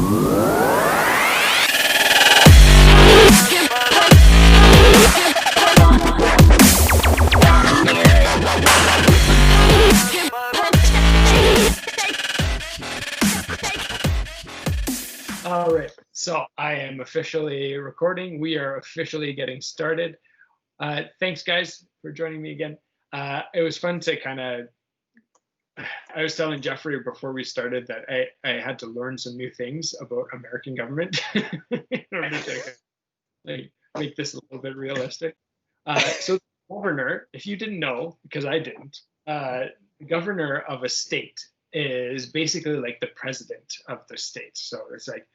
All right, so I am officially recording. We are officially getting started. Thanks, guys, for joining me again. It was fun to kind of, I was telling Jeffrey before we started that I had to learn some new things about American government in order to make this a little bit realistic. So the governor, if you didn't know, because I didn't, the governor of a state is basically like the president of the state. So it's like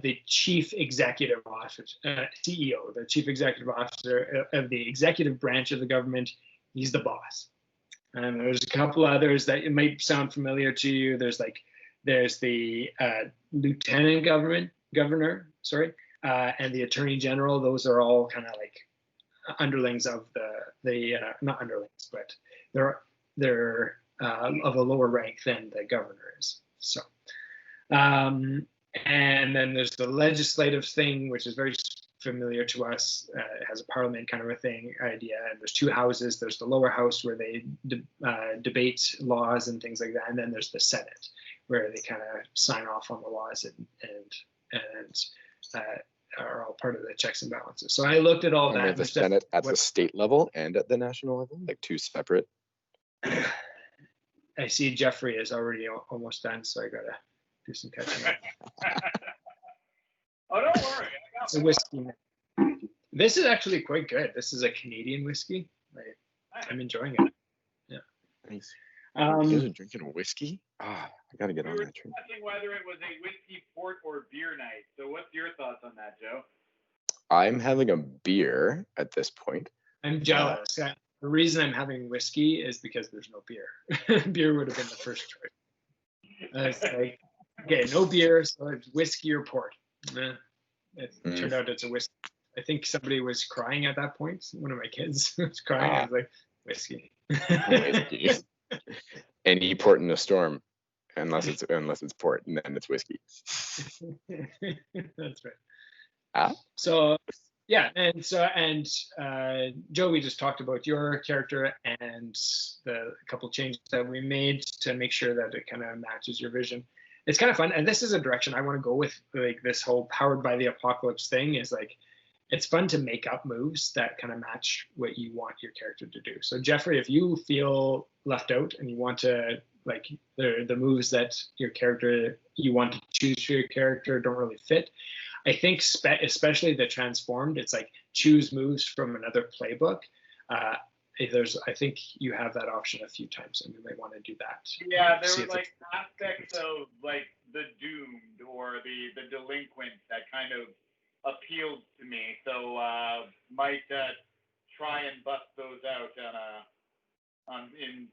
the chief executive officer, CEO, the chief executive officer of the executive branch of the government. He's the boss. And there's a couple others that it might sound familiar to you. There's the lieutenant governor, and the attorney general. Those are all kind of like underlings of the not underlings, but they're of a lower rank than the governor is. So, and then there's the legislative thing, which is very familiar to us. It has a parliament kind of a thing idea, and there's two houses. There's the lower house where they debate laws and things like that, and then there's the Senate where they kind of sign off on the laws and are all part of the checks and balances. So I looked at all that. The Senate at the state level and at the national level, like two separate. I see Jeffrey is already almost done, so I gotta do some catching up. Oh, don't worry. It's a whiskey. This is actually quite good. This is a Canadian whiskey. I'm enjoying it. Yeah. Nice. You guys are drinking whiskey? I gotta get on that train. Discussing whether it was a whiskey, port, or beer night. So, what's your thoughts on that, Joe? I'm having a beer at this point. I'm jealous. The reason I'm having whiskey is because there's no beer. Beer would have been the first choice. It's like, okay, no beer, so it's whiskey or port. It turned out it's a whiskey. I think somebody was crying at that point. One of my kids was crying. I was like, whiskey. Whiskey. Any port in a storm, unless it's port, and then it's whiskey. That's right. So yeah, and Joe, we just talked about your character and the couple changes that we made to make sure that it kind of matches your vision. It's kind of fun, and this is a direction I want to go with. Like this whole powered by the apocalypse thing is like, it's fun to make up moves that kind of match what you want your character to do. So Jeffrey, if you feel left out and you want to, like, the moves that you want to choose for your character don't really fit, I think especially the transformed, it's like choose moves from another playbook. I think you have that option a few times, and we might want to do that. Yeah, there were like aspects of like the doomed or the delinquent that kind of appealed to me. So might try and bust those out in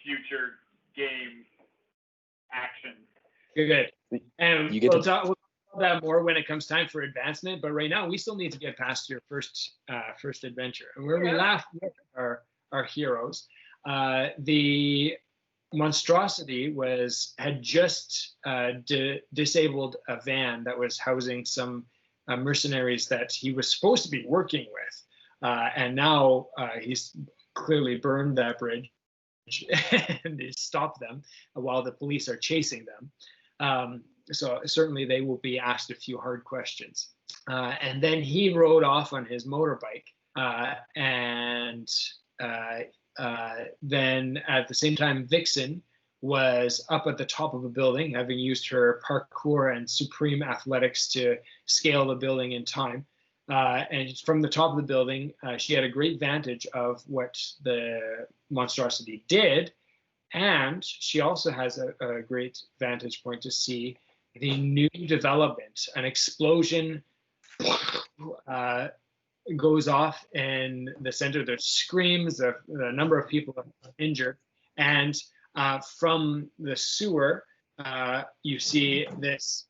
future game action. Good. And we'll talk about that more when it comes time for advancement. But right now, we still need to get past your first adventure. And where we left our heroes, the monstrosity had just disabled a van that was housing some mercenaries that he was supposed to be working with, and now he's clearly burned that bridge and he stopped them while the police are chasing them. So certainly they will be asked a few hard questions. And then he rode off on his motorbike, and then at the same time, Vixen was up at the top of a building, having used her parkour and supreme athletics to scale the building in time. And from the top of the building, she had a great vantage of what the monstrosity did. And she also has a great vantage point to see the new development. An explosion goes off in the center. There's screams, a number of people are injured. And from the sewer, you see this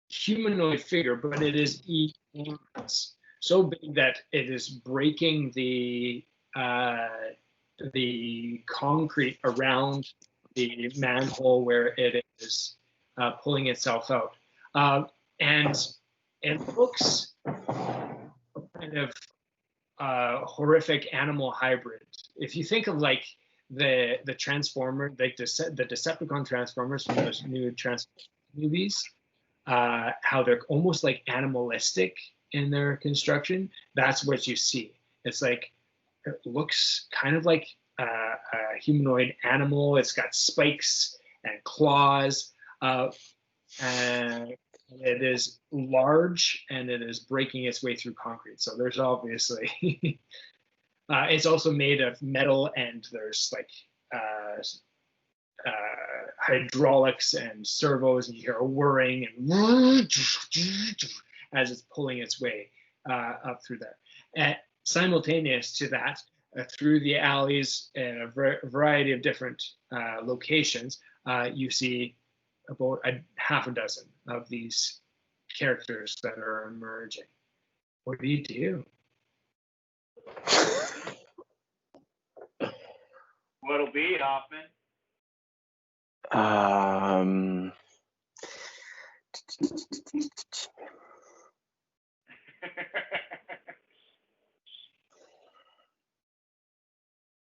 humanoid figure, but it is enormous, so big that it is breaking the concrete around the manhole where it is pulling itself out. And it looks kind of horrific animal hybrid. If you think of like the Transformer, like the Decepticon Transformers from those new Transformers movies, how they're almost like animalistic in their construction, that's what you see. It's like, it looks kind of like a humanoid animal. It's got spikes and claws, and it is large, and it is breaking its way through concrete. So there's obviously, it's also made of metal, and there's like hydraulics and servos, and you hear a whirring and as it's pulling its way up through there. And simultaneous to that, through the alleys and a variety of different locations, you see about a half a dozen of these characters that are emerging. What do you do? What'll be, Hoffman?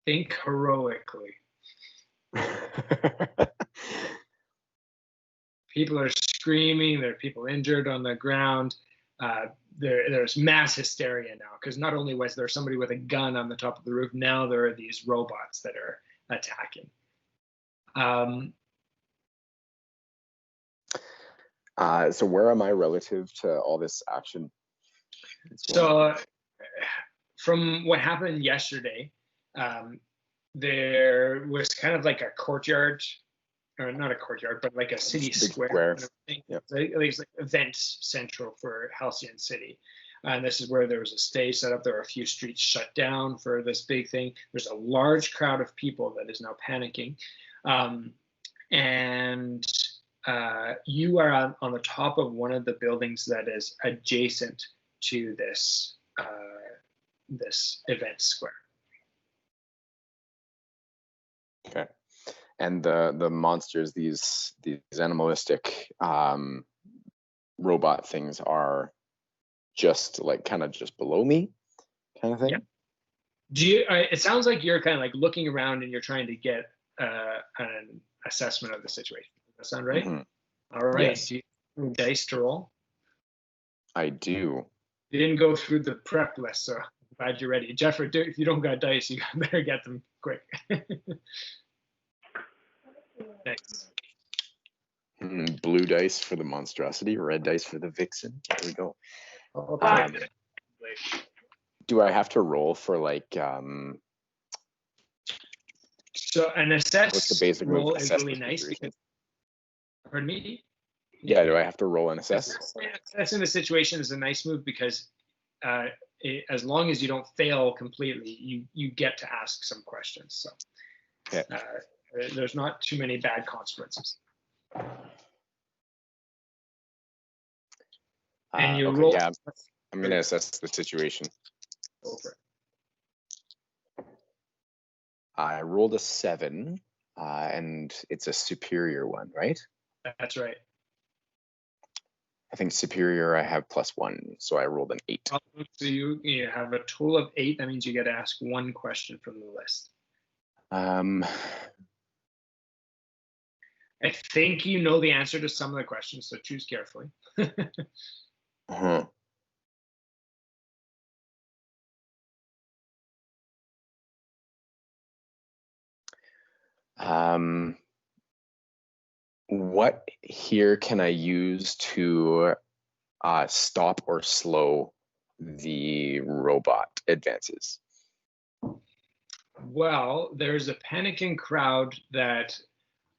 Think heroically. People are screaming. There are people injured on the ground. There's mass hysteria now, because not only was there somebody with a gun on the top of the roof, now there are these robots that are attacking. So where am I relative to all this action? So from what happened yesterday, there was kind of like a courtyard, or not a courtyard, but like a city square. Kind of thing. Yep. It's like event central for Halcyon City. And this is where there was a stage set up. There were a few streets shut down for this big thing. There's a large crowd of people that is now panicking. And you are on the top of one of the buildings that is adjacent to this this event square. Okay. And the monsters, these animalistic robot things, are just like kind of just below me, kind of thing. Yeah. Do you? It sounds like you're kind of like looking around and you're trying to get an assessment of the situation. Does that sound right? Mm-hmm. All right. Yes. Do you have dice to roll? I do. You didn't go through the prep list, so I'm glad you're ready. Jeff, if you don't got dice, you better get them quick. Thanks. Blue dice for the monstrosity, red dice for the vixen. There we go. Do I have to roll for like so an assess what's the basic roll move? is really nice because, pardon me? Yeah, do I have to roll and assess? Assessing the situation is a nice move because as long as you don't fail completely, you get to ask some questions. So okay. There's not too many bad consequences. And you okay, roll. Yeah, I'm going to assess the situation. Over. I rolled a 7, and it's a superior one, right? That's right. I think superior, I have +1, so I rolled an 8. So you have a total of 8. That means you get to ask one question from the list. I think you know the answer to some of the questions, so choose carefully. Uh-huh. What here can I use to stop or slow the robot advances? Well, there's a panicking crowd that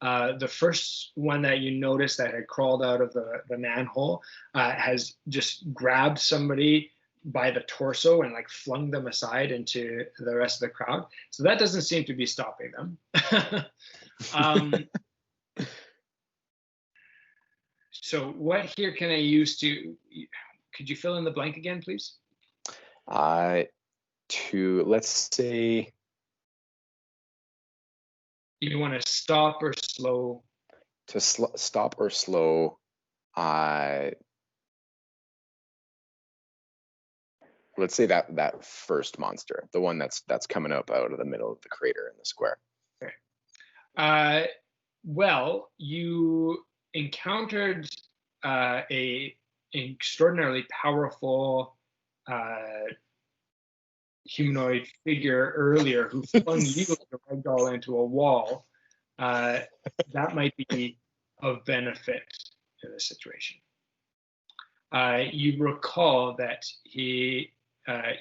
the first one that you noticed that had crawled out of the manhole has just grabbed somebody by the torso and like flung them aside into the rest of the crowd. So that doesn't seem to be stopping them. So what here can I use to, could you fill in the blank again, please? To, let's say, you want to stop or slow? To stop or slow Let's say that first monster, the one that's coming up out of the middle of the crater in the square. Okay. Well, you encountered a extraordinarily powerful humanoid figure earlier who flung you like a ragdoll into a wall. That might be of benefit in this situation. You recall that you had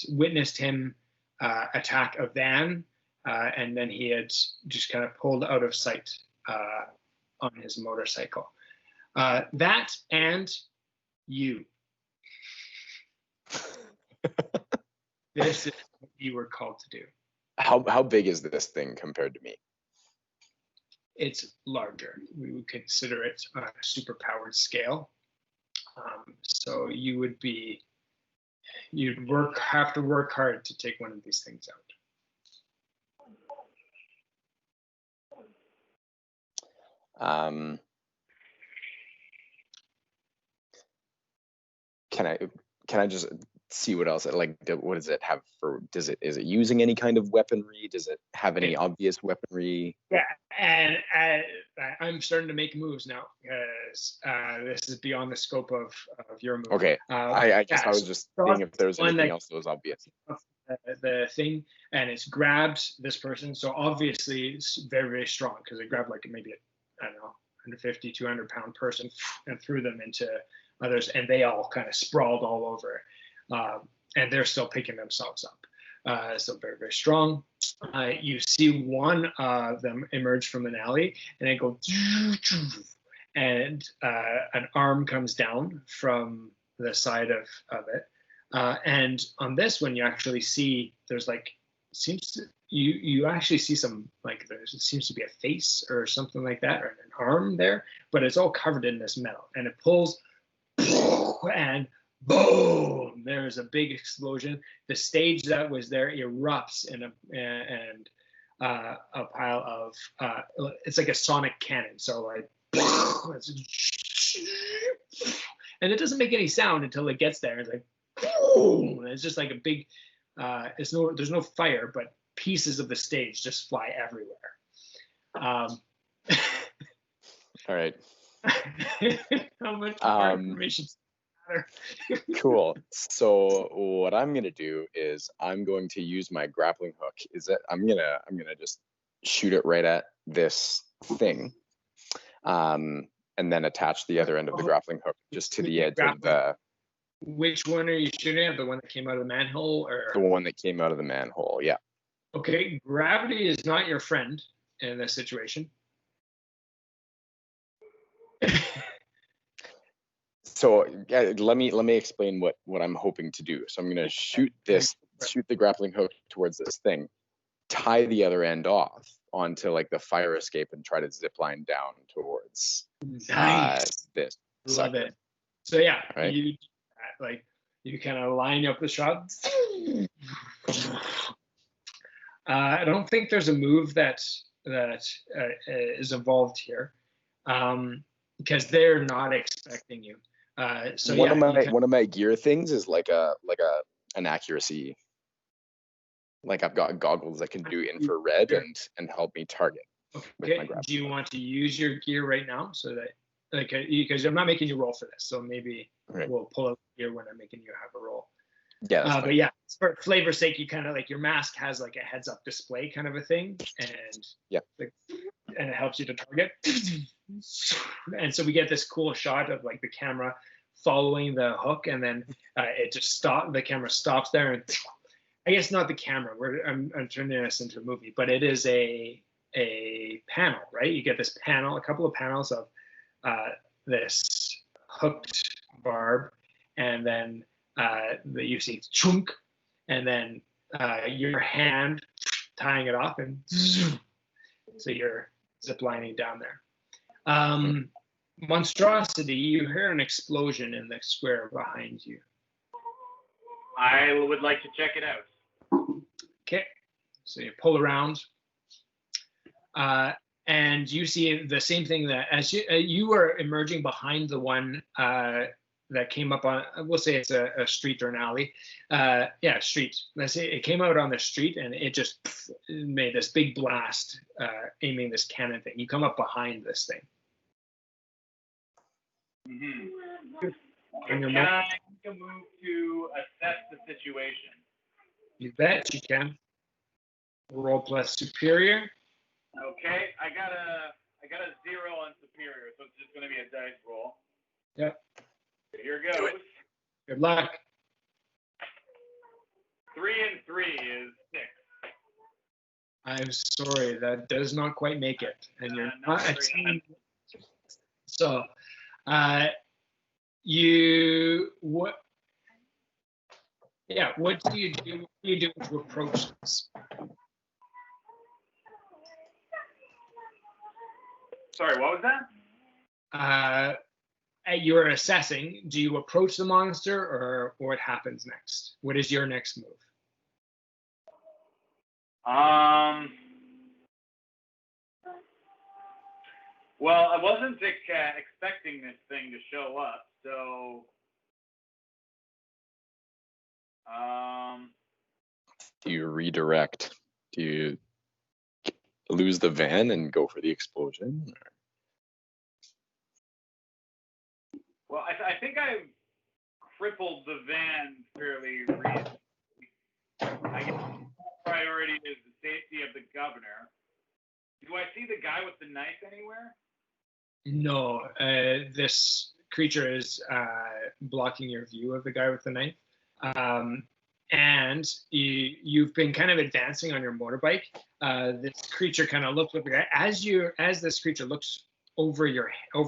witnessed him attack a van, and then he had just kind of pulled out of sight on his motorcycle. That and you. This is what you were called to do. How big is this thing compared to me? It's larger. We would consider it on a superpowered scale. So you'd have to work hard to take one of these things out. Can I just see what else? Like, what does it have for? Is it using any kind of weaponry? Does it have any obvious weaponry? Yeah, and I'm starting to make moves now because this is beyond the scope of your move. Okay, I guess I was just seeing if there was anything else that was obvious. The thing, and it's grabbed this person, so obviously it's very, very strong because it grabbed like maybe I don't know, 150, 200 pound person and threw them into others, and they all kind of sprawled all over, and they're still picking themselves up. So very, very strong. You see one of them emerge from an alley, and they go, and an arm comes down from the side of it. And on this one, you actually see there's like you actually see some like there seems to be a face or something like that, or an arm there, but it's all covered in this metal, and it pulls, and boom! There's a big explosion. The stage that was there erupts in a pile of it's like a sonic cannon. So like, and it doesn't make any sound until it gets there. It's like, boom! It's just like a big. There's no fire, but pieces of the stage just fly everywhere. All right. How much more information? Cool. So what I'm gonna do is I'm going to use my grappling hook. I'm gonna just shoot it right at this thing, and then attach the other end of the grappling hook just to the edge of the. Which one are you shooting at? The one that came out of the manhole, or the one that came out of the manhole? Yeah. Okay, gravity is not your friend in this situation. So yeah, let me explain what I'm hoping to do. So I'm going to shoot the grappling hook towards this thing, tie the other end off onto like the fire escape, and try to zip line down towards this. Love sucker. it. So yeah, right? you kind of line up the shot. I don't think there's a move that is involved here, because they're not expecting you. So one of my gear things is like an accuracy. Like I've got goggles that can do infrared and help me target. Okay. Do you want to use your gear right now so that because I'm not making you roll for this, so maybe we'll pull out gear when I'm making you have a roll. Yeah. But yeah, for flavor's sake, you kind of like your mask has like a heads-up display kind of a thing, and and it helps you to target. And so we get this cool shot of like the camera following the hook, and then it just stops. The camera stops there, and I guess not the camera. I'm turning this into a movie, but it is a panel, right? You get this panel, a couple of panels of this hooked barb, and then you see chunk, and then your hand tying it off, and so you're ziplining down there. Monstrosity, you hear an explosion in the square behind you. I would like to check it out. Okay, so you pull around. and you see the same thing that as you were emerging behind the one that came up on, we'll say it's a street or an alley. Yeah, street. Let's say it came out on the street and it just made this big blast, aiming this cannon thing. You come up behind this thing. Mm-hmm. On your Can mark. I make a move to assess the situation? You bet you can. Roll plus superior. Okay, I got a 0 on superior, so it's just going to be a dice roll. Yep. Here goes. Good luck. 3 and 3 is 6. I'm sorry, that does not quite make it, and you're not a team. So, what? Yeah, what do you do? What do you do to approach this? Sorry, what was that? You're assessing. Do you approach the monster, or what happens next? What is your next move? Well, I wasn't expecting this thing to show up, so Do you redirect? Do you lose the van and go for the explosion? well, I think I crippled the van fairly recently. I guess priority is the safety of the governor. Do I see the guy with the knife anywhere? No, this creature is blocking your view of the guy with the knife. And you've been kind of advancing on your motorbike. This creature kind of looks at the guy. As this creature looks over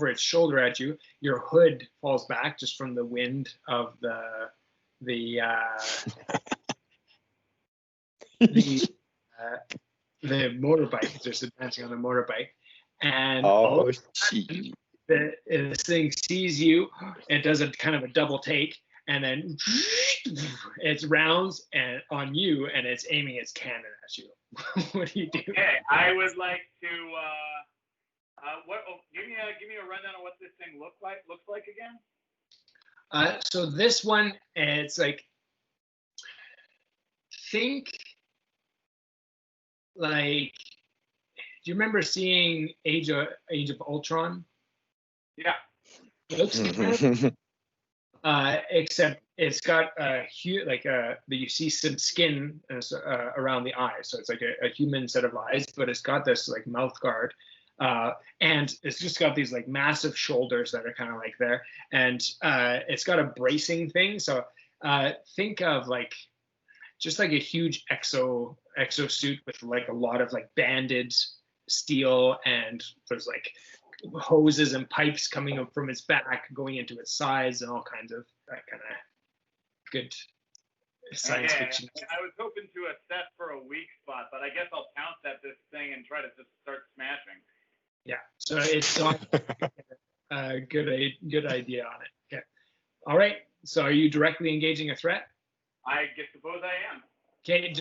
its shoulder at you, your hood falls back just from the wind of the motorbike, just advancing on the motorbike. And oh, gee. This thing sees you, it does a kind of a double take, and then it rounds and on you, and it's aiming its cannon at you. What do you do? Okay, I would like to give me a rundown of what this thing looks like again. So this one, it's like, think like, do you remember seeing Age of Ultron? Yeah. It looks kind of, except it's got you see some skin around the eyes, so it's like a human set of eyes, but it's got this like mouth guard, and it's just got these like massive shoulders that are kind of like there, and it's got a bracing thing. So think of like just like a huge exosuit with like a lot of like banded steel, and there's like hoses and pipes coming up from its back, going into its sides, and all kinds of that kind of good science fiction. I was hoping to assess for a weak spot, but I guess I'll pounce at this thing and try to just start smashing. Yeah, so it's not a good idea on it. Okay. All right. So are you directly engaging a threat? I suppose I am. Okay.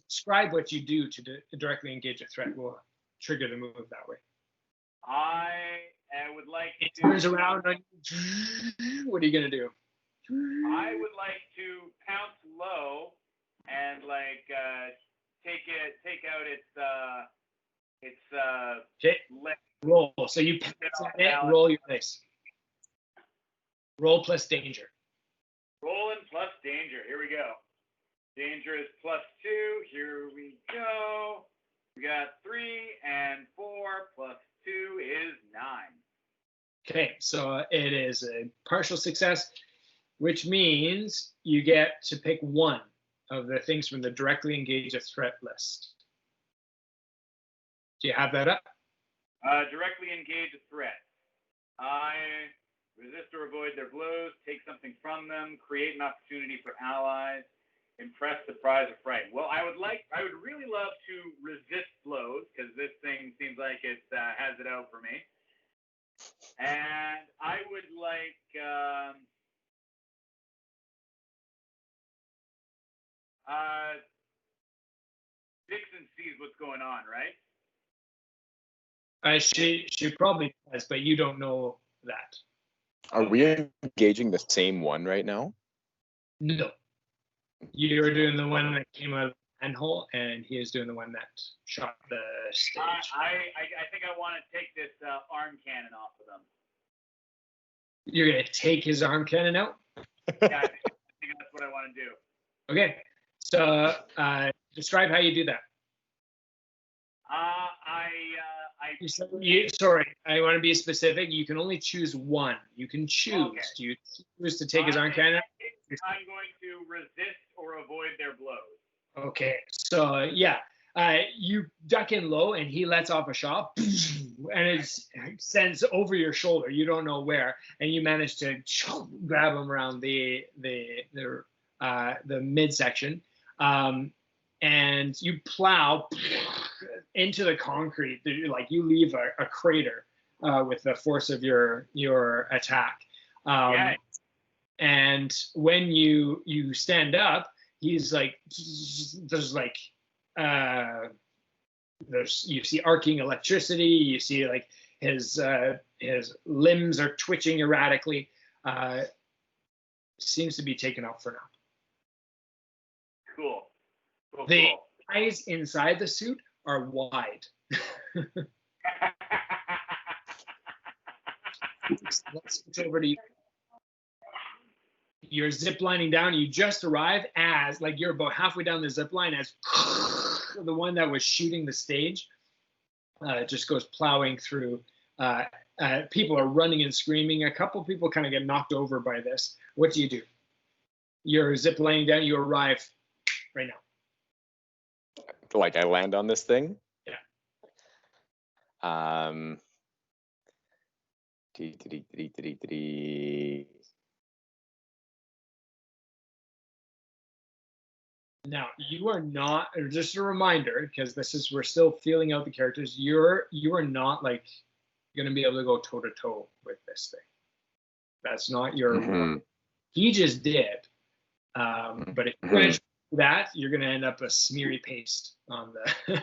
Describe what you do to directly engage a threat. Will trigger the move that way. I would like it to. Turns around on you. What are you gonna do? I would like to pounce low and like take out its okay. leg. Roll. So you pounce on it. Roll your dice. Roll plus danger. Rolling plus danger. Here we go. Danger is +2. Here we go. We got 3 and 4 plus 2 is 9. Okay, so it is a partial success, which means you get to pick one of the things from the directly engage a threat list. Do you have that up? Directly engage a threat. I resist or avoid their blows, take something from them, create an opportunity for allies, impress, surprise, or frighten. Well, I would really love to resist blows, because this thing seems like it has it out for me. And I would like Vixen sees what's going on, right? She probably does, but you don't know that. Are we engaging the same one right now? No. You're doing the one that came out of the manhole, and he is doing the one that shot the stage. I think I want to take this arm cannon off of them. You're going to take his arm cannon out? Yeah, I think that's what I want to do. Okay. So describe how you do that. Sorry, I want to be specific. You can only choose one. You can choose. Okay. Do you choose to take his arm cannon out? I'm going to resist or avoid their blows. Okay. So, yeah. You duck in low, and he lets off a shot, and it sends over your shoulder. You don't know where, and you manage to grab him around the midsection, and you plow into the concrete. Like you leave a crater with the force of your attack. And when you stand up, he's like, you see arcing electricity, you see like his limbs are twitching erratically. Seems to be taken out for now. Cool. The eyes inside the suit are wide. Let's switch over to you. You're ziplining down. You just arrive as, like, you're about halfway down the zip line as the one that was shooting the stage just goes plowing through. People are running and screaming. A couple people kind of get knocked over by this. What do? You're ziplining down. You arrive right now. Like I land on this thing? Yeah. Now, you are not, just a reminder, because we're still feeling out the characters, you are not like going to be able to go toe to toe with this thing. That's not your He just did. But if you're going to do that, you're going to end up a smeary paste on the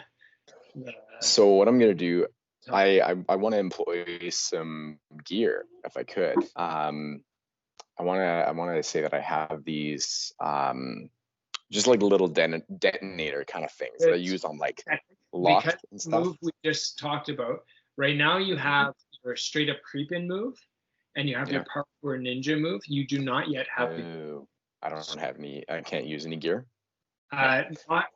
So what I'm going to do, I want to employ some gear if I could. I want to say that I have these just like little detonator kind of things that I use on like loft and stuff. Move we just talked about. Right now you have your straight up creep in move, and you have your parkour ninja move. You do not yet have I don't have any. I can't use any gear. Not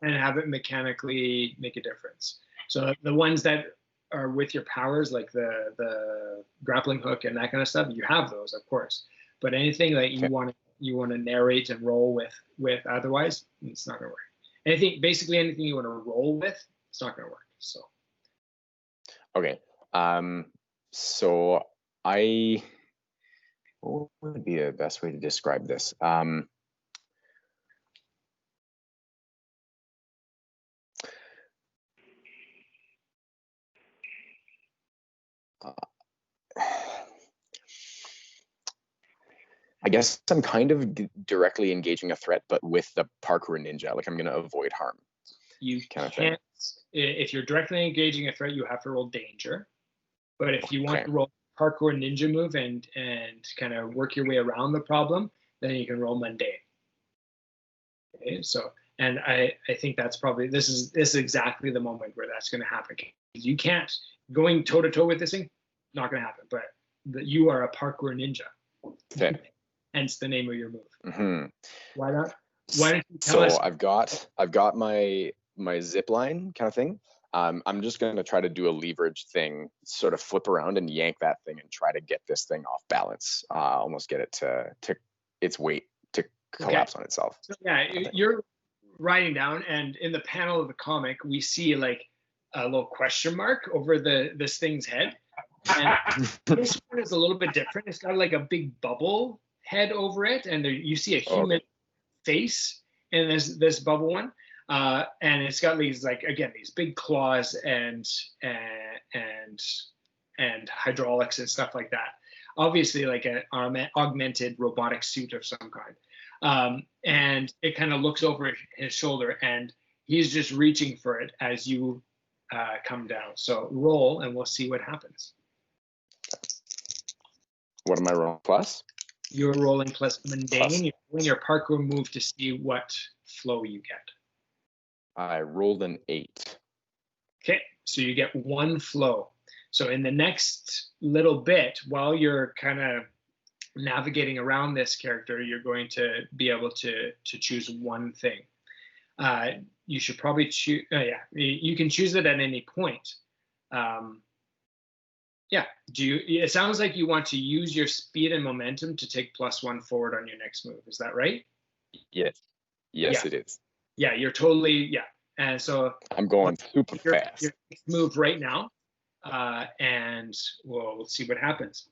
and have it mechanically make a difference. So the ones that are with your powers, like the grappling hook and that kind of stuff, you have those, of course. But anything that you want to narrate and roll with otherwise, it's not going to work. Basically anything you want to roll with, it's not going to work. So. Okay. So what would be the best way to describe this? I guess I'm kind of directly engaging a threat, but with the parkour ninja. Like I'm going to avoid harm. You can't. If you're directly engaging a threat, you have to roll danger. But if you want to roll parkour ninja move and kind of work your way around the problem, then you can roll mundane. Okay, so and I think that's probably this is exactly the moment where that's going to happen. You can't going toe to toe with this thing, not going to happen. But you are a parkour ninja. Okay. Hence the name of your move. Mm-hmm. Why not? Why don't you tell us? So I've got my zip line kind of thing. I'm just going to try to do a leverage thing, sort of flip around and yank that thing and try to get this thing off balance, almost get it to its weight to collapse on itself. So, yeah, you're riding down, and in the panel of the comic, we see like a little question mark over this thing's head. And this one is a little bit different. It's got like a big bubble head over it, and you see a human face in this bubble one. And it's got these these big claws and hydraulics and stuff like that. Obviously, like an augmented robotic suit of some kind. And it kind of looks over his shoulder, and he's just reaching for it as you come down. So roll, and we'll see what happens. What am I rolling? Plus? You're rolling plus mundane. Plus. You're rolling your parkour move to see what flow you get. I rolled an 8. Okay, so you get 1 flow. So in the next little bit, while you're kind of navigating around this character, you're going to be able to choose one thing. You should probably choose, you can choose it at any point. Yeah, it sounds like you want to use your speed and momentum to take +1 forward on your next move. Is that right? Yes. Yes, it is. Yeah, you're totally, yeah. And so I'm going super fast. Your next move right now, and we'll see what happens.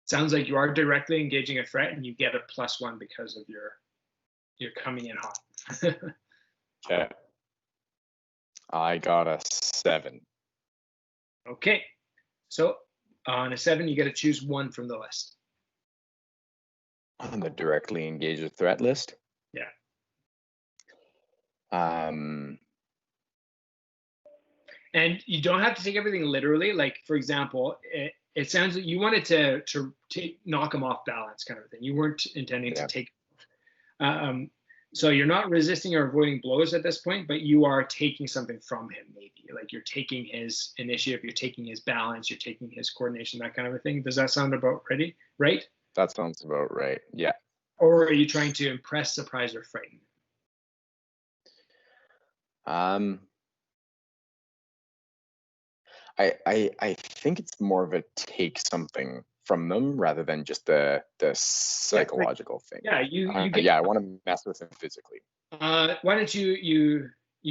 Sounds like you are directly engaging a threat, and you get a +1 because of you're coming in hot. Okay. I got a 7. Okay, so on a 7, you got to choose one from the list. On the directly engage a threat list? Yeah. And you don't have to take everything literally. Like, for example, it sounds like you wanted to knock him off balance, kind of thing. You weren't intending to take. So you're not resisting or avoiding blows at this point, but you are taking something from him, maybe. Like you're taking his initiative, you're taking his balance, you're taking his coordination, that kind of a thing. Does that sound about right? That sounds about right. Yeah. Or are you trying to impress, surprise, or frighten? I think it's more of a take something from them rather than just the psychological thing. Yeah, I want to mess with him physically. Why don't you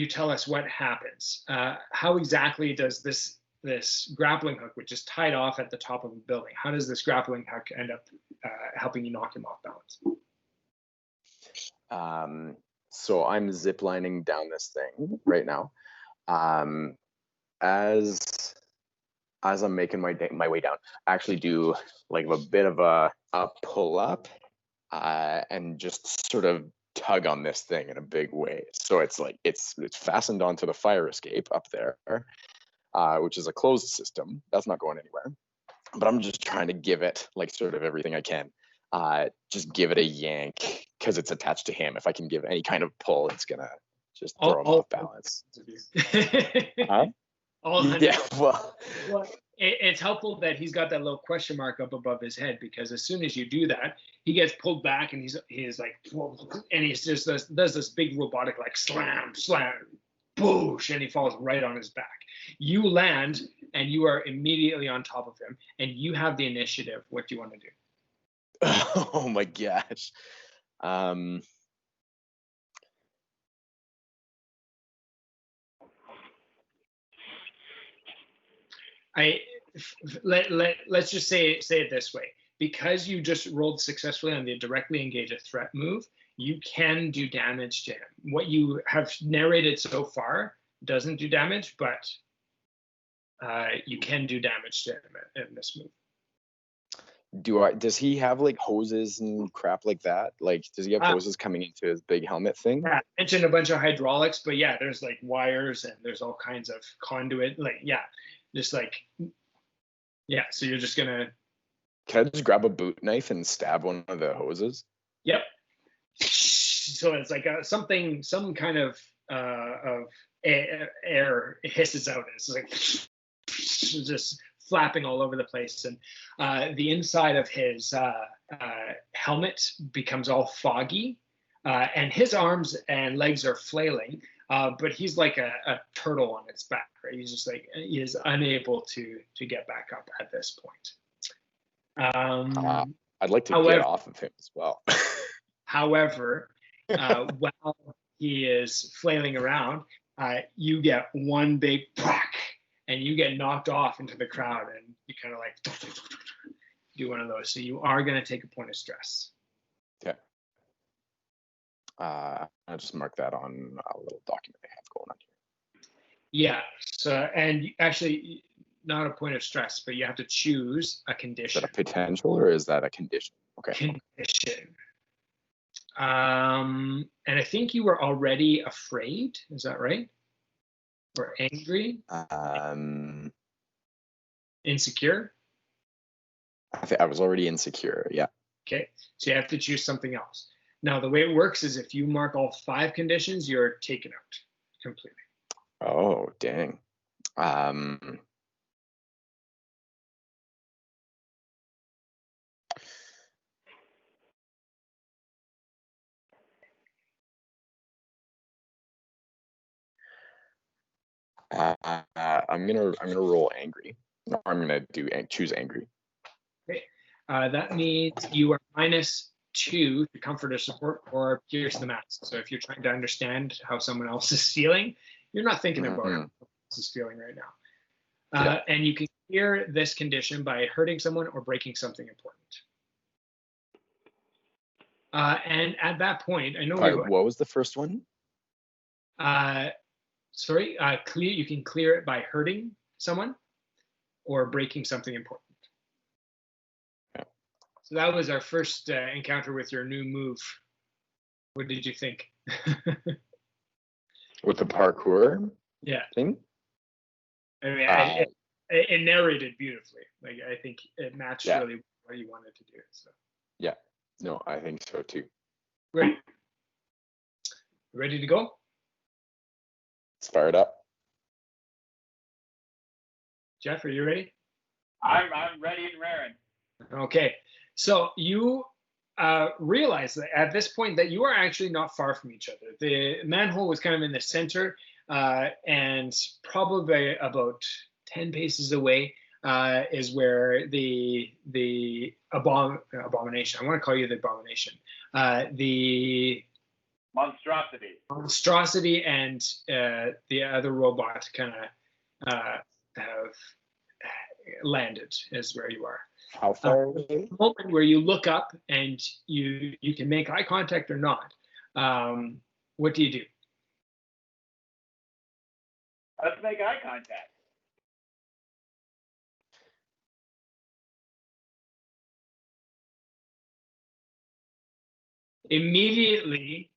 tell us what happens? How exactly does this grappling hook, which is tied off at the top of a building, how does this grappling hook end up helping you knock him off balance? So I'm ziplining down this thing right now. As I'm making my way down, I actually do like a bit of a pull up and just sort of tug on this thing in a big way. So it's like it's fastened onto the fire escape up there, which is a closed system. That's not going anywhere. But I'm just trying to give it like sort of everything I can. Just give it a yank because it's attached to him. If I can give any kind of pull, it's gonna just throw him off balance. Huh? Yeah, well, it's helpful that he's got that little question mark up above his head, because as soon as you do that, he gets pulled back and he's like, and he just does this big robotic like slam, boosh, and he falls right on his back. You land and you are immediately on top of him, and you have the initiative. What do you want to do? Oh my gosh. Let's just say it this way. Because you just rolled successfully on the directly engage a threat move, you can do damage to him. What you have narrated so far doesn't do damage, but you can do damage to him in this move. Does he have like hoses and crap like that? Like, does he have hoses coming into his big helmet thing? Yeah, I mentioned a bunch of hydraulics, but yeah, there's like wires and there's all kinds of conduit. Like, yeah, just like, yeah. So you're just gonna. Can I just grab a boot knife and stab one of the hoses? Yep. So it's like some kind of air hisses out, and it's like just flapping all over the place, and the inside of his helmet becomes all foggy, and his arms and legs are flailing, but he's like a turtle on its back, right? He's just like, he is unable to get back up at this point. I'd like to get off of him as well. However, while he is flailing around, you get one big crack, and you get knocked off into the crowd, and you kind of like do one of those. So you are going to take a point of stress. Okay. I'll just mark that on a little document I have going on here. Yeah. So, and actually, not a point of stress, but you have to choose a condition. Is that a potential or is that a condition? Okay. Condition. And I think you were already afraid. Is that right? or angry, insecure. I was already insecure. Yeah. Okay, so you have to choose something else. Now, the way it works is if you mark all 5 conditions, you're taken out completely. Oh, dang. I'm gonna roll angry. No, I'm gonna choose angry. Okay, that means you are -2 to comfort or support or pierce the mask. So if you're trying to understand how someone else is feeling, you're not thinking about how someone else is feeling right now. And you can clear this condition by hurting someone or breaking something important. And at that point, I know what was the first one? Sorry, you can clear it by hurting someone or breaking something important. Yeah. So that was our first encounter with your new move. What did you think? With the parkour thing? I mean, it narrated beautifully. Like, I think it matched really what you wanted to do. So. Yeah. No, I think so too. Great. Ready to go? Let's fire it up. Jeff, are you ready? I'm ready and raring. Okay. So you realize that at this point that you are actually not far from each other. The manhole was kind of in the center, and probably about 10 paces away is where the abomination. I want to call you the abomination. The monstrosity and the other robot kind of have landed, is where you are. How far away? The moment where you look up and you can make eye contact or not, what do you do? Let's make eye contact. Immediately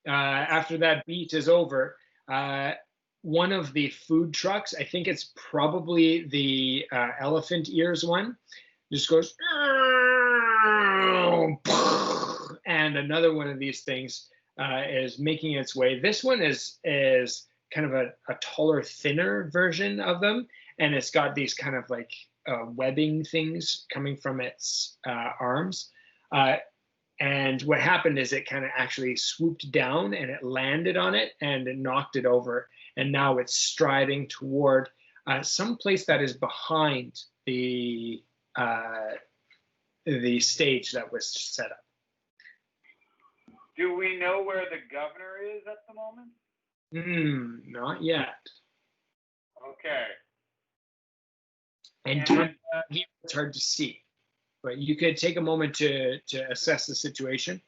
after that beat is over, one of the food trucks, I think it's probably the elephant ears one, just goes, and another one of these things is making its way. This one is kind of a taller, thinner version of them, and it's got these kind of like webbing things coming from its arms. And what happened is it kind of actually swooped down and it landed on it and it knocked it over. And now it's striding toward some place that is behind the stage that was set up. Do we know where the governor is at the moment? Not yet. Okay. And it's hard to see. But you could take a moment to assess the situation.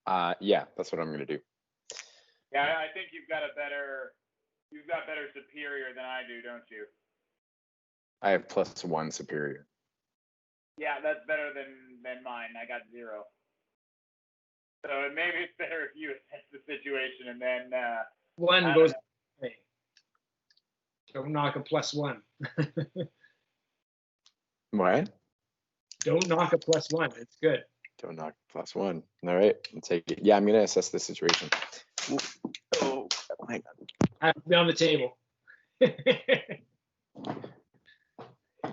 Yeah, that's what I'm gonna do. Yeah, I think you've got better superior than I do, don't you? I have +1 superior. Yeah, that's better than mine. I got 0. So maybe it's better if you assess the situation and then one goes away. Don't knock a +1. What? Don't knock a +1. It's good. Don't knock +1. All right, I'll take it. Yeah, I'm gonna assess the situation. Ooh. Oh, hang on. I have to be on the table.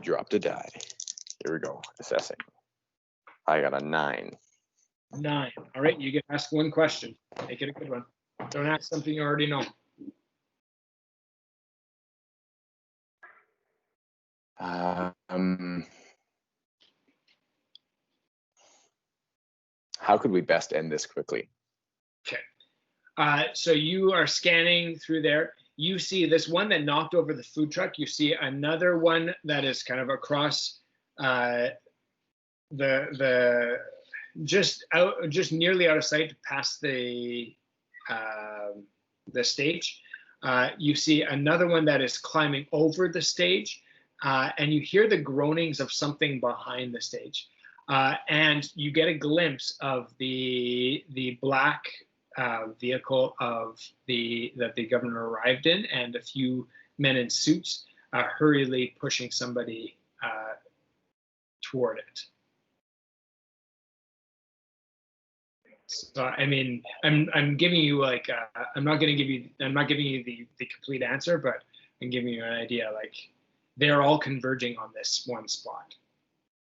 Dropped a die. Here we go. Assessing. I got a 9. 9. All right, you can ask one question. Make it a good one. Don't ask something you already know. How could we best end this quickly? Okay. So you are scanning through there. You see this one that knocked over the food truck. You see another one that is kind of across just nearly out of sight, past the stage. You see another one that is climbing over the stage, and you hear the groanings of something behind the stage. And you get a glimpse of the black vehicle that the governor arrived in, and a few men in suits hurriedly pushing somebody toward it. So I mean, I'm giving you like I'm not giving you the complete answer, but I'm giving you an idea. Like they're all converging on this one spot.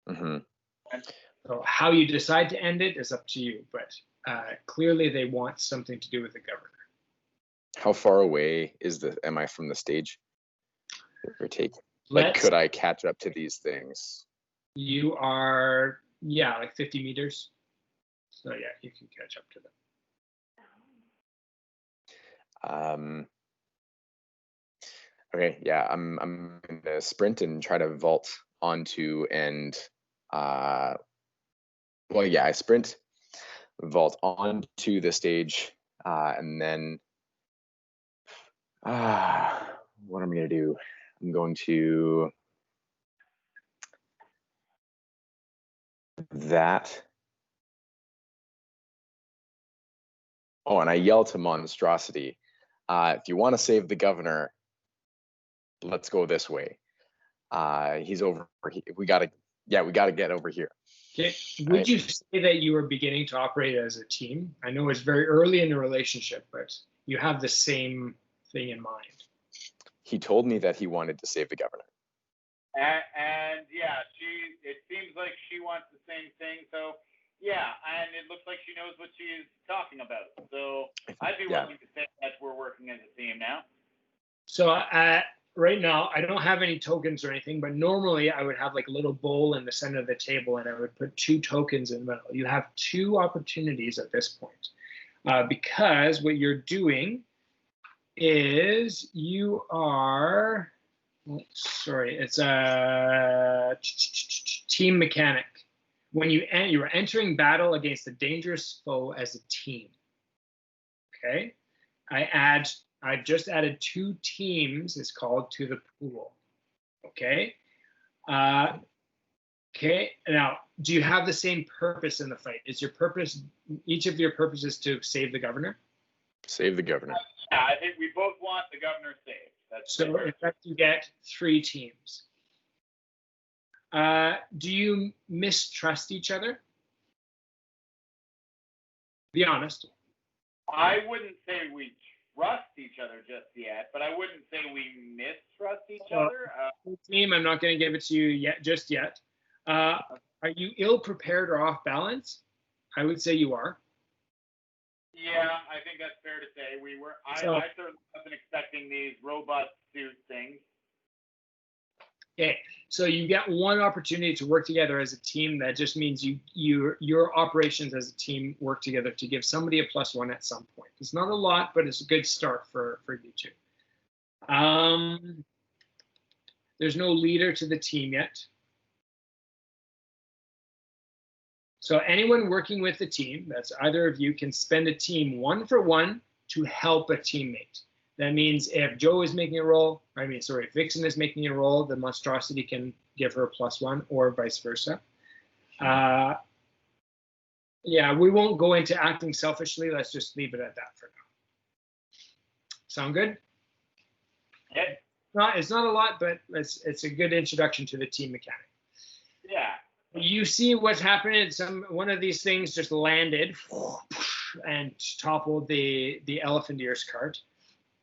Mm-hmm. So how you decide to end it is up to you, but clearly they want something to do with the governor. How far away am I from the stage? Give or take. Like, could I catch up to these things? You are, yeah, like 50 meters. So yeah, you can catch up to them. Okay, yeah, I'm gonna sprint and try to vault onto and well, yeah, I sprint, vault onto the stage, and then what I'm gonna do? I'm going to that. Oh, and I yell to Monstrosity, if you want to save the governor, let's go this way. He's over. We gotta get over here. Okay. Would you say that you were beginning to operate as a team? I know it's very early in the relationship, but you have the same thing in mind. He told me that he wanted to save the governor. And yeah, it seems like she wants the same thing. So yeah, and it looks like she knows what she's talking about. So I'd be willing to say that we're working as a team now. So right now, I don't have any tokens or anything, but normally I would have like a little bowl in the center of the table and I would put 2 tokens in the middle. You have 2 opportunities at this point because what you're doing is you are, it's a team mechanic. When you are entering battle against a dangerous foe as a team. Okay, I just added 2 teams, it's called, to the pool. Okay. Okay. Now, do you have the same purpose in the fight? Is your purpose, each of your purposes, to save the governor? Save the governor. Yeah, I think we both want the governor saved. So in fact, you get 3 teams. Do you mistrust each other? Be honest. I wouldn't say we trust each other just yet, but I wouldn't say we mistrust each other. Team, I'm not going to give it to you just yet. Are you ill-prepared or off-balance? I would say you are. Yeah, I think that's fair to say. I certainly wasn't expecting these robot suit things. Okay, so you get 1 opportunity to work together as a team. That just means your operations as a team work together to give somebody a +1 at some point. It's not a lot, but it's a good start for you 2. There's no leader to the team yet. So anyone working with the team, that's either of you, can spend a team 1 for 1 to help a teammate. That means if Joe is making a roll, if Vixen is making a roll, the Monstrosity can give her a +1 or vice versa. Yeah, we won't go into acting selfishly. Let's just leave it at that for now. Sound good? Yeah. It's not a lot, but it's a good introduction to the team mechanic. Yeah. You see what's happening. One of these things just landed and toppled the elephant ears cart.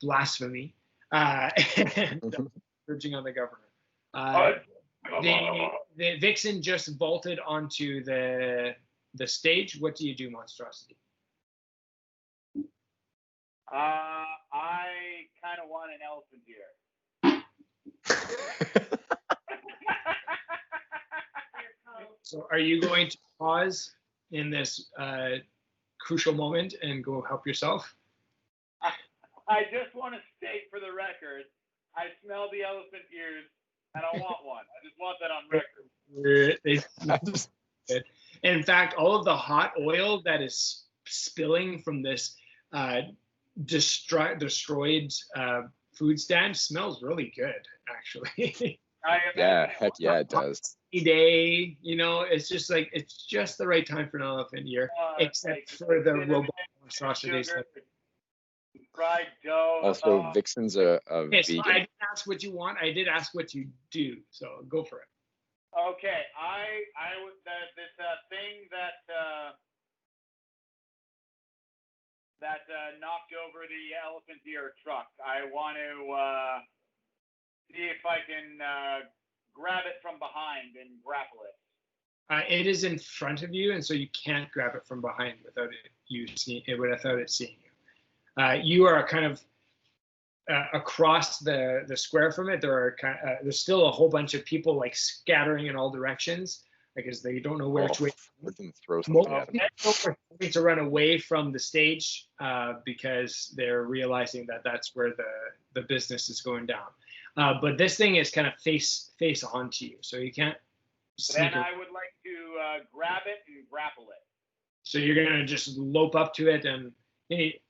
Blasphemy, and urging on the governor. The Vixen just vaulted onto the stage. What do you do, Monstrosity? I kind of want an elephant ear. So are you going to pause in this crucial moment and go help yourself? I just want to state for the record, I smell the elephant ears and I want one. I just want that on record. In fact, all of the hot oil that is spilling from this destroyed food stand smells really good, actually. Yeah, heck yeah, it does. Day, it's just the right time for an elephant ear, except for the robot monstrosities. Sugar, fried dough. Also, Vixen's a Okay, so I vegan. didn't ask what you want. I did ask what you do. So go for it. Okay, I would this thing that knocked over the elephant ear truck. I want to see if I can grab it from behind and grapple it. It is in front of you, and so you can't grab it from behind without it seeing you. You are kind of across the square from it. There's still a whole bunch of people like scattering in all directions because they don't know which way. Throw Most something at him. people are trying to run away from the stage because they're realizing that that's where the business is going down. But this thing is kind of face onto you, so you can't. Then I would like to grab it and grapple it. So you're gonna just lope up to it and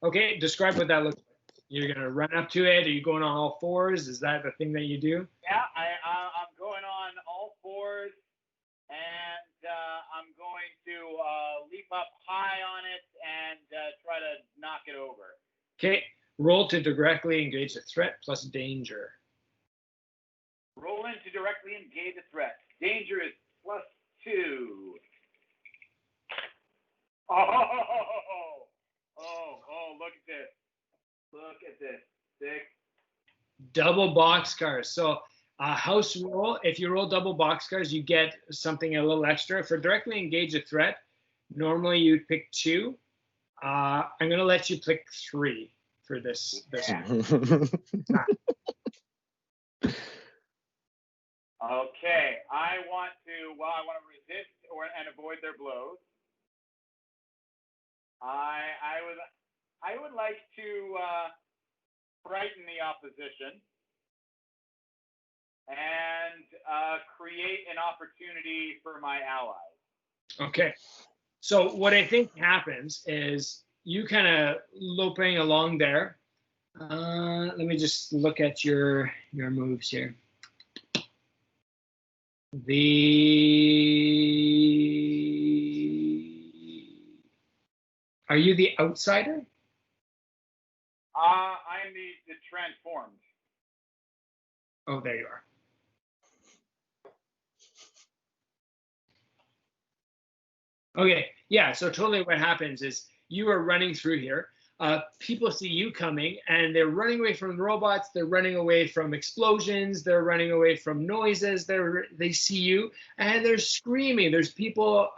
okay, describe what that looks like. You're gonna run up to it. Are you going on all fours? Is that the thing that you do? Yeah, I'm going on all fours, and I'm going to leap up high on it and try to knock it over. Okay, roll to directly engage a threat plus danger. Roll in to directly engage a threat. Danger is +2. Oh, look at this. Look at this. 6. Double boxcars. So house roll, if you roll double boxcars, you get something a little extra. For directly engage a threat, normally you'd pick 2. I'm going to let you pick 3 for this. Okay, I want to resist and avoid their blows. I would like to frighten the opposition and create an opportunity for my allies. Okay. So what I think happens is you kind of loping along there. Let me just look at your moves here. Are you the outsider? I'm the transformed. Oh, there you are. Okay, yeah, so totally what happens is you are running through here. People see you coming and they're running away from the robots. They're running away from explosions. They're running away from noises. They see you and they're screaming. There's people,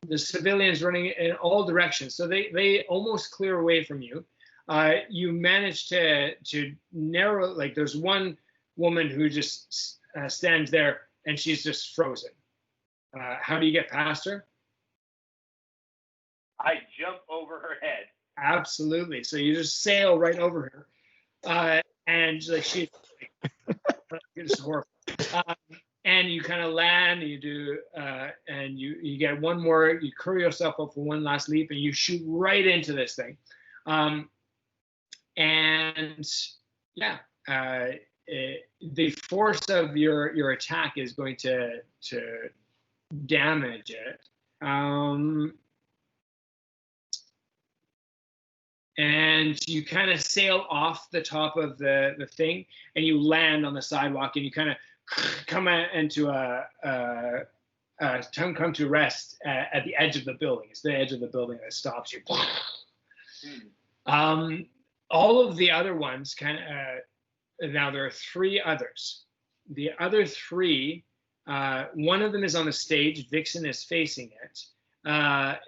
the civilians running in all directions. So they almost clear away from you. You manage to narrow, like there's one woman who just stands there and she's just frozen. How do you get past her? I jump over her head. Absolutely. So you just sail right over her, and like she's like, it's horrible. And you kind of land. You do, and you get one more. You curl yourself up for one last leap, and you shoot right into this thing. And yeah, the force of your attack is going to damage it. And you kind of sail off the top of the thing, and you land on the sidewalk, and you kind of come into come to rest at the edge of the building. It's the edge of the building that stops you. All of the other ones now there are 3 others. The other 3, one of them is on the stage. Vixen is facing it.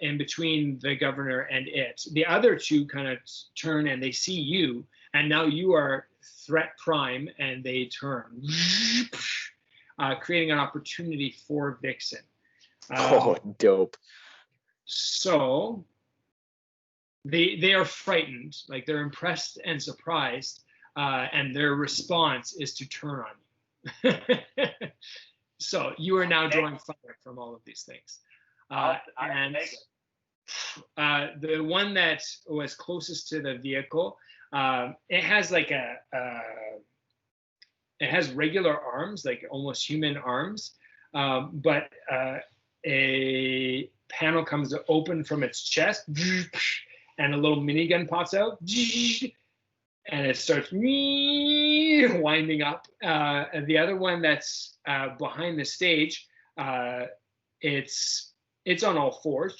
In between the governor and it. The other 2 kind of turn and they see you, and now you are threat prime, and they turn, creating an opportunity for Vixen. Dope. So they are frightened, like they're impressed and surprised, and their response is to turn on you. So you are now drawing fire from all of these things. And the one that was closest to the vehicle, it has like it has regular arms, like almost human arms, but a panel comes open from its chest, and a little minigun pops out, and it starts winding up. And the other one that's behind the stage, it's on all fours,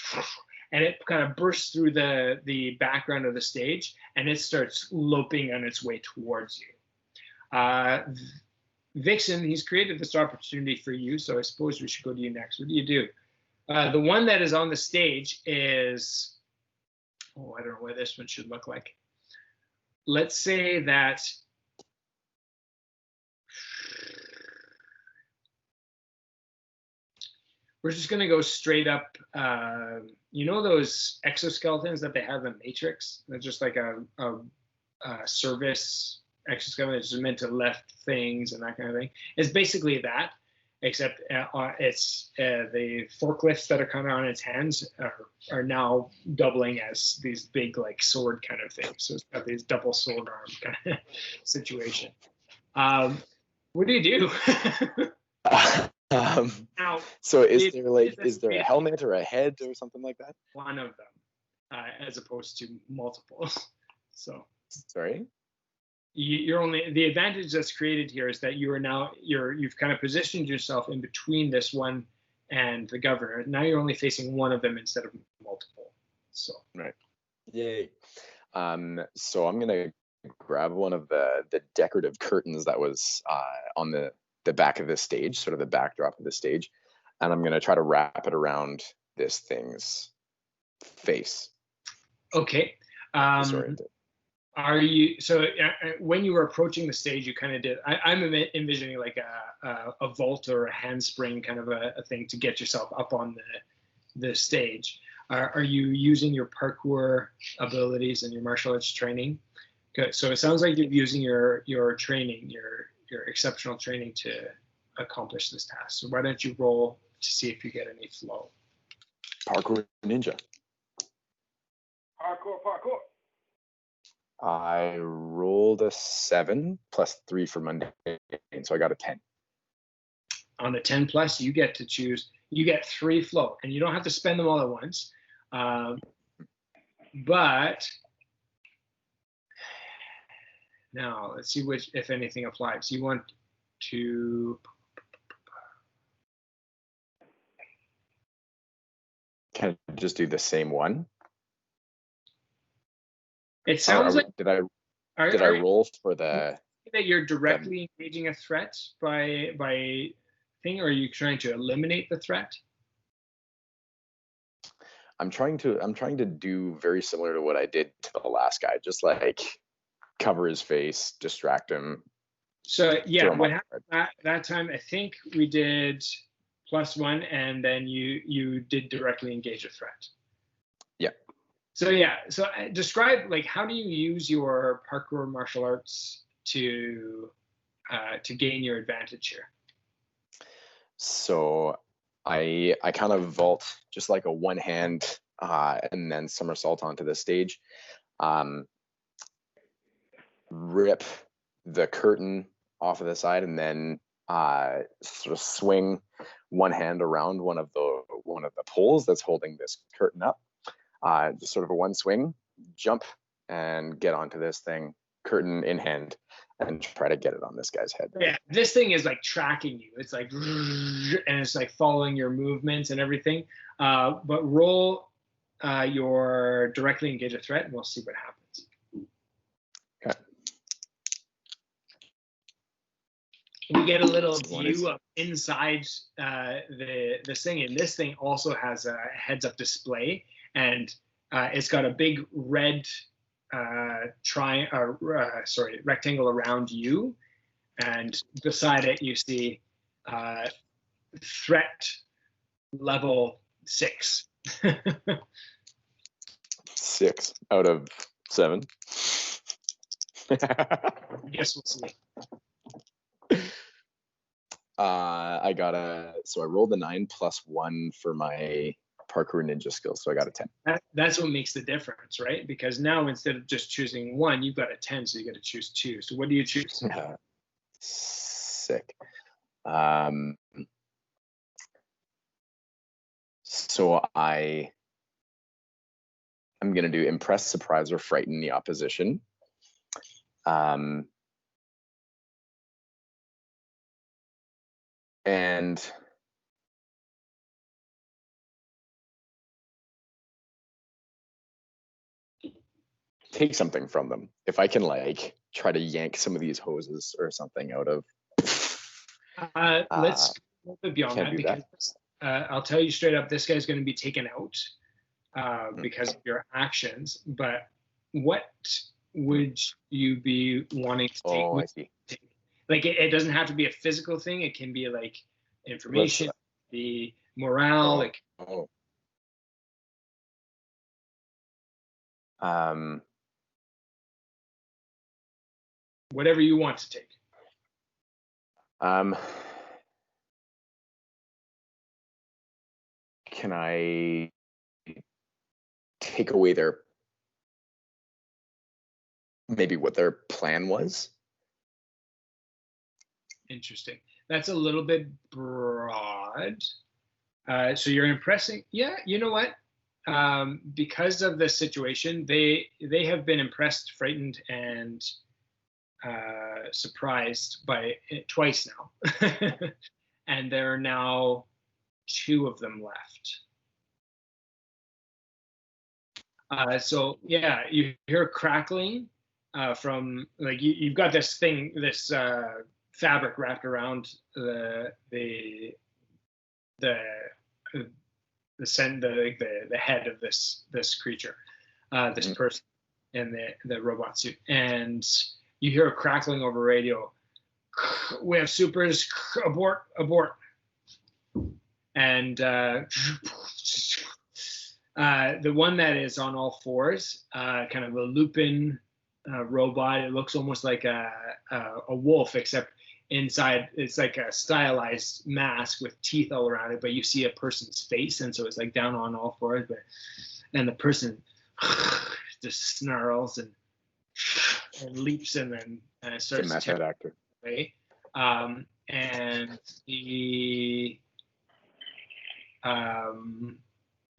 and it kind of bursts through the background of the stage, and it starts loping on its way towards you. Vixen, he's created this opportunity for you, so I suppose we should go to you next. What do you do? The one that is on the stage is, oh, I don't know what this one should look like. Let's say that we're just going to go straight up. You know those exoskeletons that they have in Matrix? They're just like a service exoskeleton that's meant to lift things and that kind of thing. It's basically that, except it's the forklifts that are kind of on its hands are now doubling as these big like sword kind of things. So it's got these double sword arm kind of situation. What do you do? Now, so is there a helmet or a head or something like that? One of them, as opposed to multiple. So sorry. You're only, the advantage that's created here is that you've kind of positioned yourself in between this one and the governor. Now you're only facing one of them instead of multiple. So right. Yay. So I'm gonna grab one of the decorative curtains that was on the back of the stage, sort of the backdrop of the stage, and I'm gonna try to wrap it around this thing's face. Okay. Are you, so when you were approaching the stage, you kind of did, I'm envisioning like a vault or a handspring kind of a thing to get yourself up on the stage. Are you using your parkour abilities and your martial arts training? Good. So it sounds like you're using your training, your exceptional training to accomplish this task. So why don't you roll to see if you get any flow? Parkour ninja. Parkour. I rolled a 7 plus 3 for Monday, so I got a 10. On the 10 plus, you get to choose. You get 3 flow, and you don't have to spend them all at once. But now let's see which, if anything, applies. You want to. Can I just do the same one? It sounds like. Did I roll for the? That you're directly engaging a threat by thing, or are you trying to eliminate the threat? I'm trying to do very similar to what I did to the last guy, just like cover his face, distract him. So yeah, what happened that time? I think we did +1, and then you did directly engage a threat. Yeah. So yeah, so describe, like, how do you use your parkour martial arts to gain your advantage here? So I kind of vault just like a one hand and then somersault onto the stage. Rip the curtain off of the side, and then sort of swing one hand around one of the poles that's holding this curtain up. Just sort of a one swing, jump, and get onto this thing, curtain in hand, and try to get it on this guy's head. Yeah, this thing is like tracking you. It's like, and it's like following your movements and everything. But roll your directly engage a threat, and we'll see what happens. Okay. We get a little view of inside this thing, and this thing also has a heads-up display, and it's got a big red rectangle around you, and beside it you see threat level 6. 6 out of 7. Guess we'll see. I rolled a 9 plus 1 for my parkour ninja skills, so I got a 10. That's what makes the difference, right? Because now instead of just choosing 1, you've got a 10, so you got to choose 2. So what do you choose? Sick. So I I'm going to do impress, surprise, or frighten the opposition. And take something from them. If I can like try to yank some of these hoses or something out of. Let's go a bit beyond that, because I'll tell you straight up, this guy's going to be taken out because of your actions. But what would you be wanting to take? Oh, I see. Like it doesn't have to be a physical thing. It can be like information, the morale. Like whatever you want to take. Can I take away their, maybe what their plan was? Interesting. That's a little bit broad. So you're impressing. Yeah, you know what? Because of the situation, they have been impressed, frightened, and surprised by it twice now. And there are now 2 of them left. So yeah, you hear crackling from, like, you've got this thing, this fabric wrapped around the head of this creature, this person in the robot suit, and you hear a crackling over radio. We have supers, abort. And the one that is on all fours, kind of a Lupin robot. It looks almost like a wolf, except inside it's like a stylized mask with teeth all around it, but you see a person's face, and so it's like down on all fours. And the person just snarls and leaps and then starts to method actor. Away. And the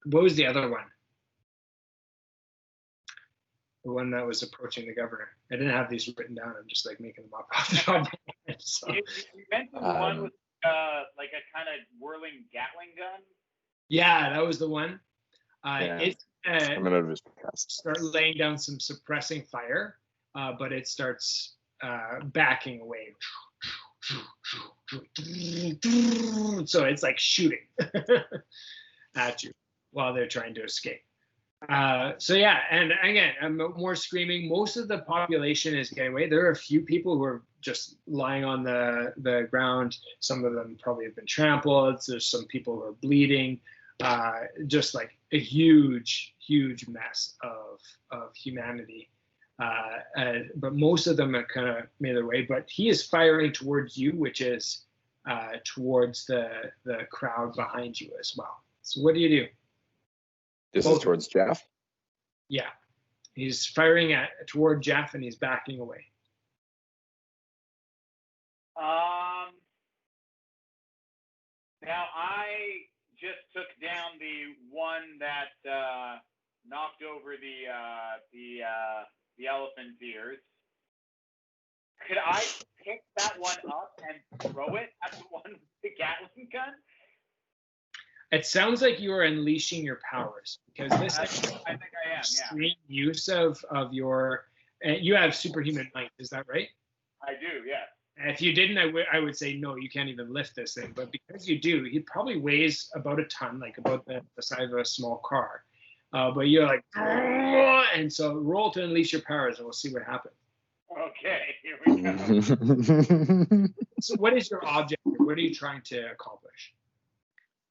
what was the other one? The one that was approaching the governor. I didn't have these written down. I'm just like making them up off the top of my head. So. You mentioned the one with like a kind of whirling Gatling gun. Yeah, that was the one. It's coming out of his chest. Start laying down some suppressing fire, but it starts backing away. So it's like shooting at you while they're trying to escape. So yeah, and again, more screaming. Most of the population is getting away. There are a few people who are just lying on the ground. Some of them probably have been trampled. There's some people who are bleeding. Just like a huge mess of humanity. But most of them have kind of made their way. But he is firing towards you, which is towards the crowd behind you as well. So what do you do? This is towards Jeff? Yeah. He's firing toward Jeff, and he's backing away. Now I just took down the one that knocked over the elephant's ears. Could I pick that one up and throw it at the one with the Gatling gun? It sounds like you are unleashing your powers, because this I think I am. Extreme use of your. You have superhuman might, is that right? I do, yeah. If you didn't, I would say no, you can't even lift this thing. But because you do, he probably weighs about a ton, like about the size of a small car. But you're like, and so roll to unleash your powers, and we'll see what happens. Okay, here we go. So what is your objective? What are you trying to accomplish?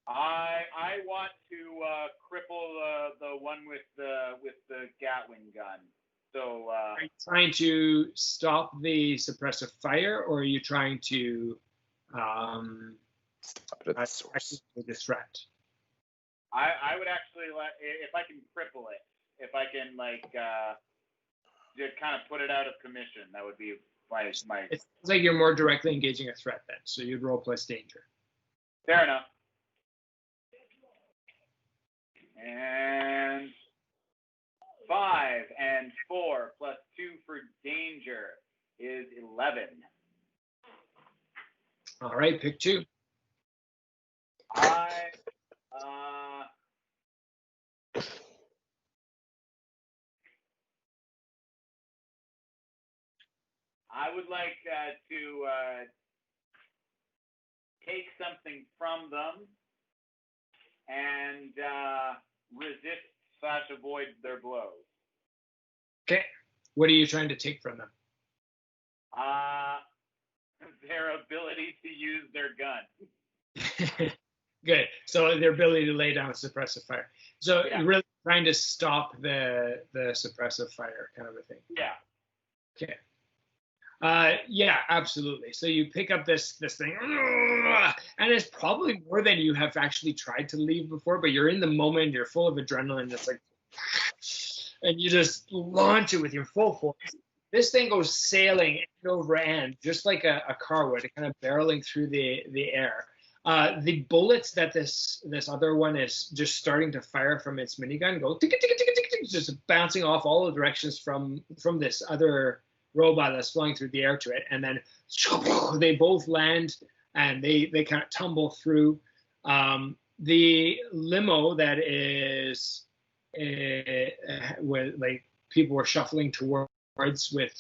I want to cripple the one with the Gatling gun. So are you trying to stop the suppressive fire, or are you trying to stop it at the source? The threat? I would actually if I can cripple it, if I can like just kind of put it out of commission, that would be my. It sounds like you're more directly engaging a threat then, so you'd roll plus danger. Fair enough. And 5 and 4 plus 2 for danger is 11. All right, pick 2. I would like to take something from them and resist/avoid their blows. Okay. What are you trying to take from them? Their ability to use their gun. Good. So their ability to lay down a suppressive fire. So Yeah. you're really trying to stop the suppressive fire kind of a thing. Yeah. Okay. Yeah, absolutely. So you pick up this thing, and it's probably more than you have actually tried to leave before, but you're in the moment, you're full of adrenaline, it's like, and you just launch it with your full force. This thing goes sailing end over end, just like a car would, kind of barreling through the air. The bullets that this other one is just starting to fire from its minigun go tick, tick, tick, tick, tick, just bouncing off all the directions from this other robot that's flying through the air to it, and then they both land and they kind of tumble through. The limo that is where like people were shuffling towards with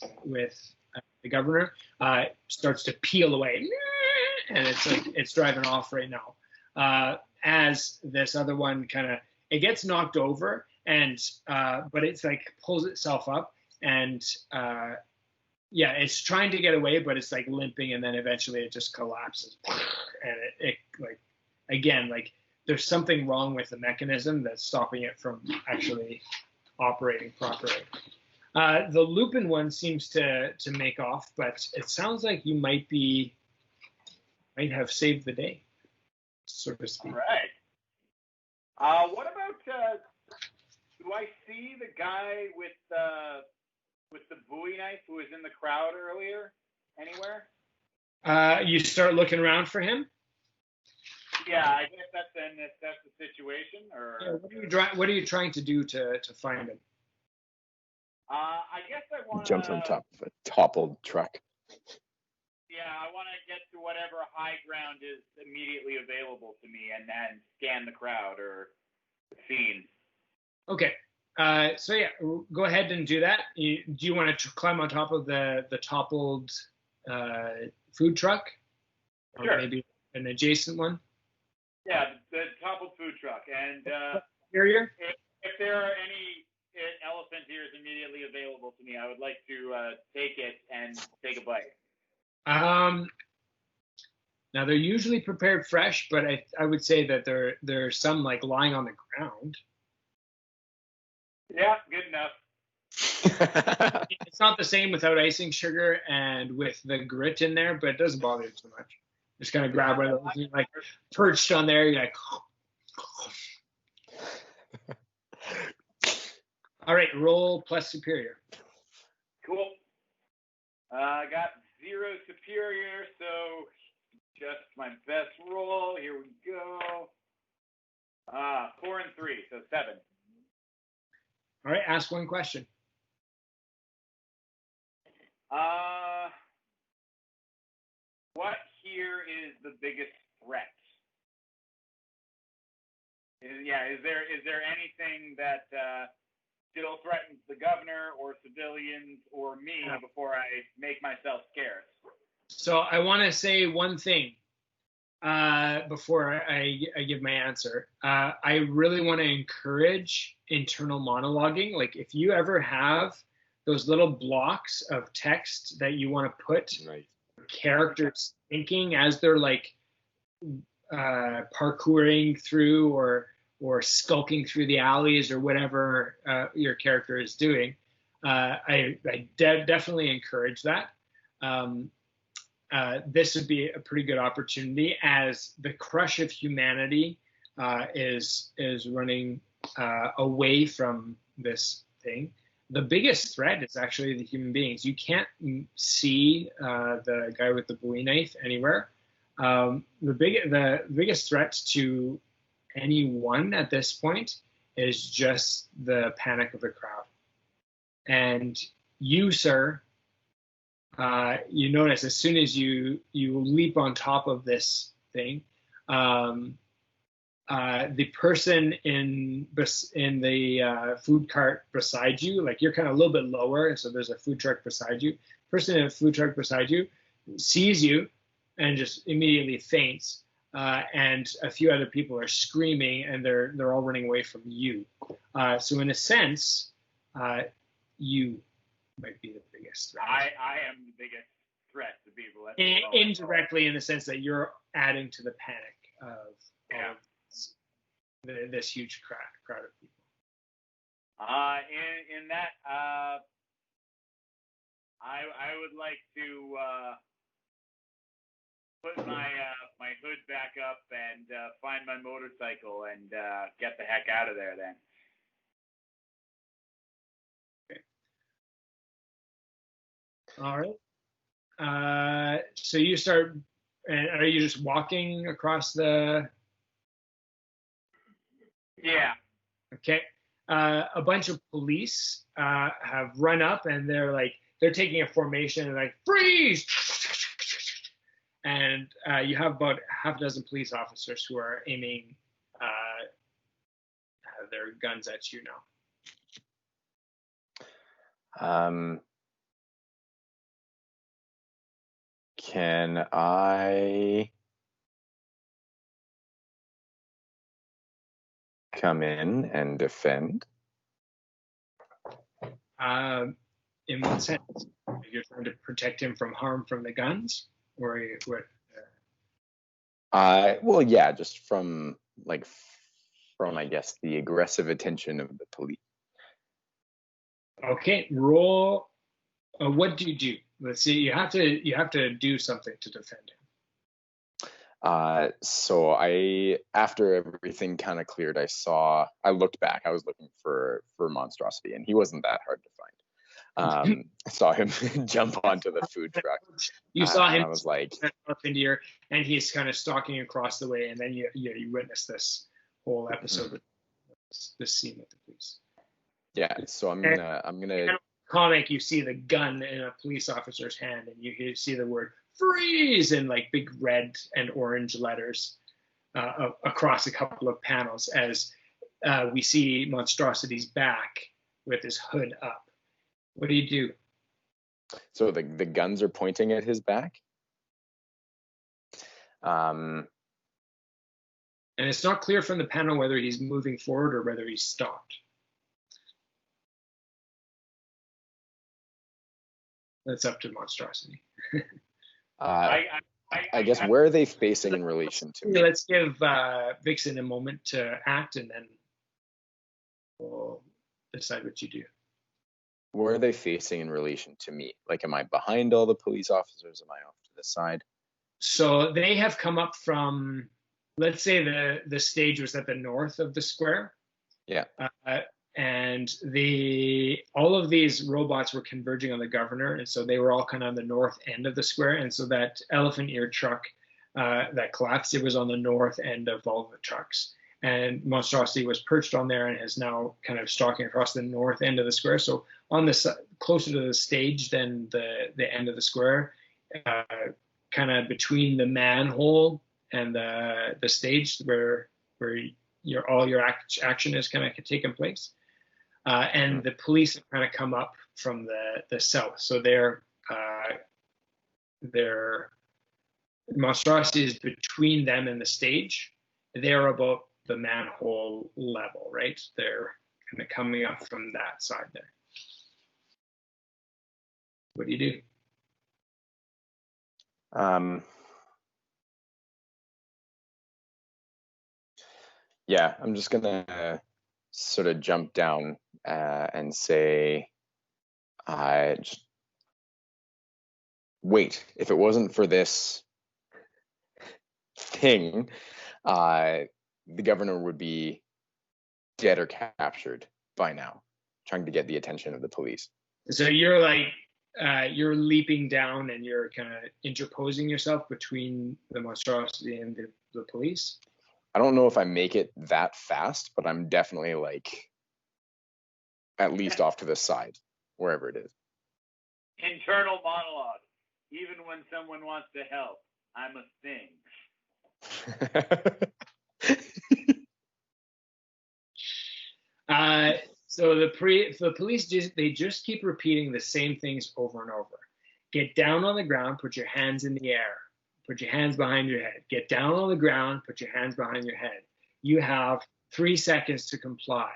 the governor starts to peel away, and it's driving off right now. As this other one it gets knocked over, and but it's like pulls itself up, and yeah, it's trying to get away, but it's like limping, and then eventually it just collapses, and it like again, like there's something wrong with the mechanism that's stopping it from actually operating properly. The Lupin one seems to make off, but it sounds like you might have saved the day, so to speak. All right. What about? Do I see the guy with the Bowie knife who was in the crowd earlier anywhere? You start looking around for him. Yeah, I guess that's the situation. Or yeah, what are you trying to do to find him? I guess I want to jump from top of a toppled truck. Yeah, I want to get to whatever high ground is immediately available to me, and then scan the crowd or the scene. Okay. So yeah, go ahead and do that. Do you want to climb on top of the toppled food truck, or sure. maybe an adjacent one? Yeah, the toppled food truck, and Interior? If there are any elephant ears immediately available to me, I would like to take it and take a bite. Now they're usually prepared fresh, but I would say that there's some like lying on the ground. Yeah, good enough. It's not the same without icing sugar and with the grit in there, but it doesn't bother you too much. Just kind of grab one of those, like perched on there, you're like. All right, roll plus superior. Cool. I got 0 superior, so just my best roll. Here we go. 4 and 3, so 7. All right, ask one question. What here is the biggest threat? Is there anything that still threatens the governor or civilians or me before I make myself scarce? So I want to say one thing before I give my answer. I really want to encourage internal monologuing. Like if you ever have those little blocks of text that you want to put characters thinking as they're like parkouring through or skulking through the alleys or whatever your character is doing, I definitely encourage that. This would be a pretty good opportunity as the crush of humanity is running away from this thing. The biggest threat is actually the human beings. You can't see the guy with the Bowie knife anywhere. The biggest threat to anyone at this point is just the panic of the crowd. And you, sir, you notice as soon as you leap on top of this thing, the person in the food cart beside you, like you're kind of a little bit lower, so there's a food truck beside you. Person in a food truck beside you sees you and just immediately faints, and a few other people are screaming, and they're all running away from you. So in a sense, you might be the biggest threat. I am the biggest threat to people. Indirectly, in the sense that you're adding to the panic of this huge crowd of people. In that, I would like to put my hood back up and find my motorcycle and get the heck out of there then. Okay. All right. So you start, and are you just walking across the? Yeah. Okay. A bunch of police have run up, and they're taking a formation and like freeze. And you have about half a dozen police officers who are aiming their guns at you now. Can I come in and defend? In what sense? You're trying to protect him from harm from the guns, or what? Well, yeah, just from I guess the aggressive attention of the police. Okay, roll. What do you do? Let's see. You have to do something to defend him. So after everything kind of cleared, I looked back. I was looking for Monstrosity, and he wasn't that hard to find. I saw him jump onto the food truck. You saw him. I was like, up into your, and he's kind of stalking across the way, and then you witness this whole episode of this scene with the police. Yeah. So I'm gonna. Comic, you see the gun in a police officer's hand, and you see the word freeze in like big red and orange letters across a couple of panels as we see Monstrosity's back with his hood up. What do you do? So the guns are pointing at his back. And it's not clear from the panel whether he's moving forward or whether he's stopped. That's up to Monstrosity. I guess where are they facing in relation to me? Let's give Vixen a moment to act, and then we'll decide what you do. Where are they facing in relation to me? Like, am I behind all the police officers? Am I off to the side? So they have come up from, let's say the stage was at the north of the square. Yeah. And all of these robots were converging on the governor, and so they were all kind of on the north end of the square. And so that elephant ear truck that collapsed, it was on the north end of all the trucks. And Monstrosity was perched on there and is now kind of stalking across the north end of the square. So on the closer to the stage than the end of the square, kind of between the manhole and the stage where all your action is kind of taking place. And the police have kind of come up from the south. So they're Monstrosity is between them and the stage. They're about the manhole level, right? They're kind of coming up from that side there. What do you do? Yeah, I'm just gonna sort of jump down and say, just wait. If it wasn't for this thing, the governor would be dead or captured by now, trying to get the attention of the police. So you're like, you're leaping down and you're kind of interposing yourself between the Monstrosity and the police? I don't know if I make it that fast, but I'm definitely like at least off to the side wherever it is. Internal monologue. Even when someone wants to help, I'm a thing. So the police just keep repeating the same things over and over. Get down on the ground, put your hands in the air, put your hands behind your head. Get down on the ground, put your hands behind your head. You have 3 seconds to comply.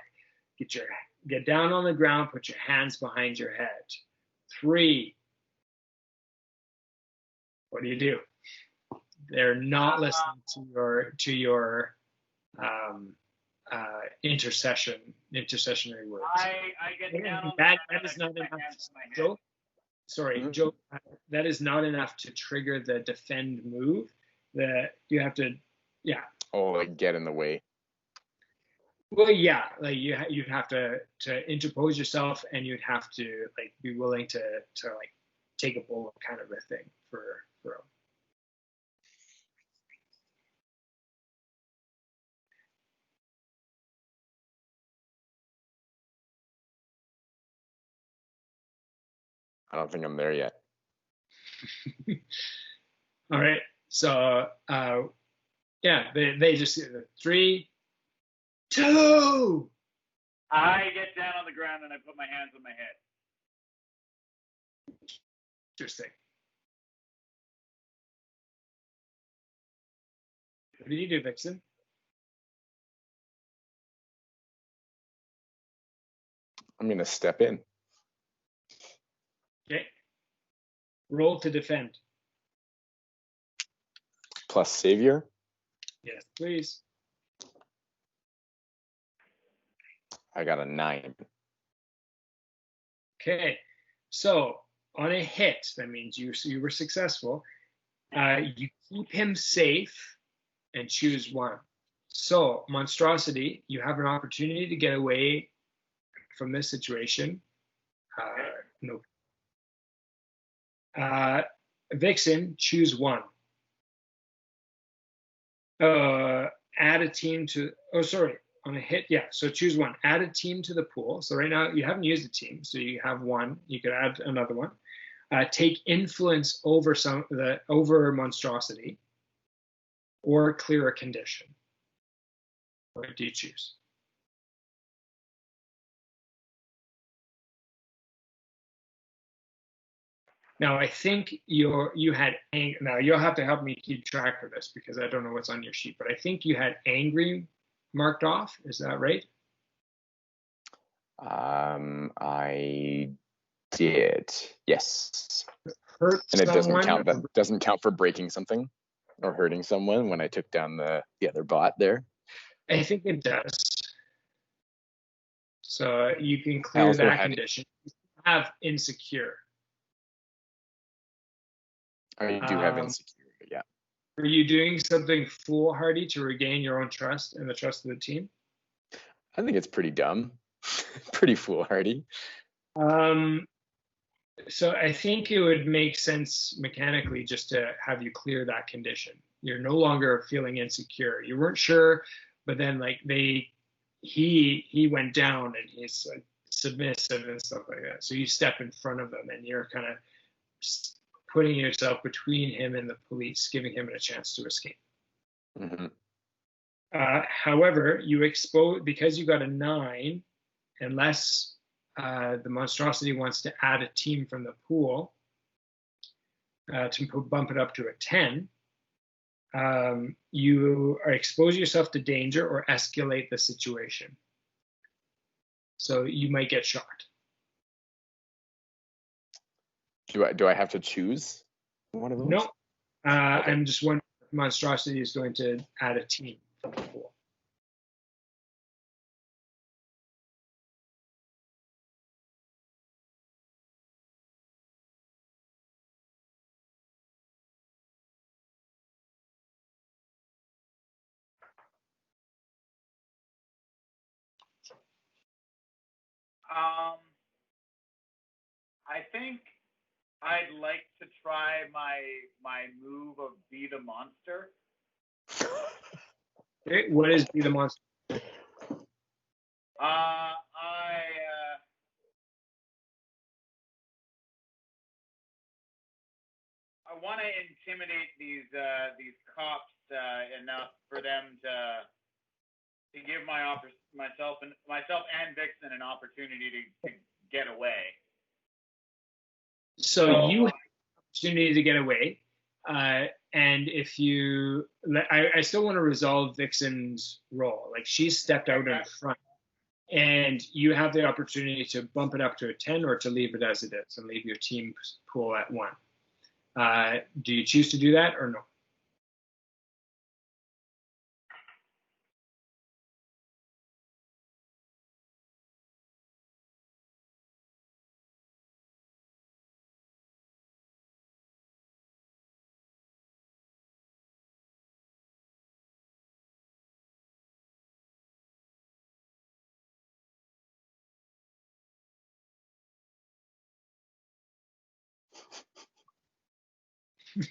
Get down on the ground, put your hands behind your head. 3. What do? They're not listening to your intercessionary words. I get down on that the ground is not enough. Joe? Sorry, Mm-hmm. Joe. That is not enough to trigger the defend move. That you have to, yeah. Oh, like get in the way. Well, yeah, like you'd have to interpose yourself, and you'd have to like be willing to like take a bullet kind of a thing for I don't think I'm there yet. All right. So yeah, they just 3, 2. I get down on the ground and I put my hands on my head. Interesting. What do you do, Vixen? I'm gonna step in. Okay. Roll to defend. Plus savior. Yes, please. I got a 9. Okay. So on a hit, that means you were successful. You keep him safe and choose 1. So monstrosity, you have an opportunity to get away from this situation. No. Vixen, choose 1. Add a team to, on a hit, yeah, so choose 1. Add a team to the pool. So right now you haven't used a team, so you have 1. You could add another one. Take influence over monstrosity, or clear a condition. What do you choose? Now I think you had anger. Now you'll have to help me keep track of this because I don't know what's on your sheet, but I think you had angry marked off. Is that right? I did. Yes. Hurt And it doesn't someone. count. That doesn't count for breaking something or hurting someone when I took down the other bot there. I think it does. So you can clear that condition. You have insecure. I do have insecure, yeah. Are you doing something foolhardy to regain your own trust and the trust of the team? I think it's pretty dumb, pretty foolhardy. So I think it would make sense mechanically just to have you clear that condition. You're no longer feeling insecure. You weren't sure, but then like he went down and he's like submissive and stuff like that. So you step in front of him and you're kind of putting yourself between him and the police, giving him a chance to escape. Mm-hmm. However, because you got a 9, unless the monstrosity wants to add a team from the pool to bump it up to a 10, you expose yourself to danger or escalate the situation. So you might get shot. Do I have to choose one of those? No. Okay. I'm just wondering if monstrosity is going to add a team from the pool. I think I'd like to try my move of Be the Monster. Okay, what is Be the Monster? enough for them to give myself and Vixen an opportunity to get away. So you have an opportunity to get away. And if you, I still want to resolve Vixen's role. Like, she's stepped out in front, and you have the opportunity to bump it up to a 10 or to leave it as it is and leave your team pool at 1. Do you choose to do that or no?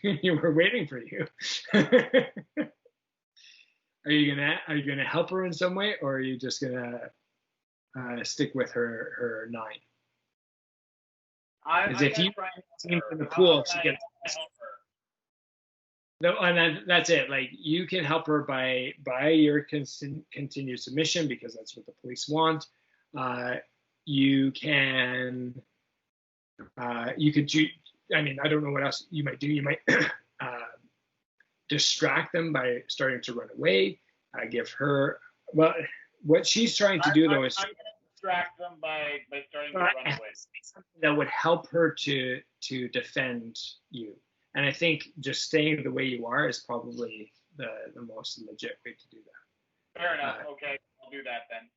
You were waiting for you. Are you gonna help her in some way, or are you just gonna stick with her 9? Because if you team from the pool, she gets. No, and that's it. Like, you can help her by your continued submission, because that's what the police want. You can. You could do. I mean, I don't know what else you might do. You might distract them by starting to run away. Give her. Well, what she's trying to do, though, is I'm going to distract them by starting to run away. Something that would help her to defend you. And I think just staying the way you are is probably the most legit way to do that. Fair enough. Okay, I'll do that then.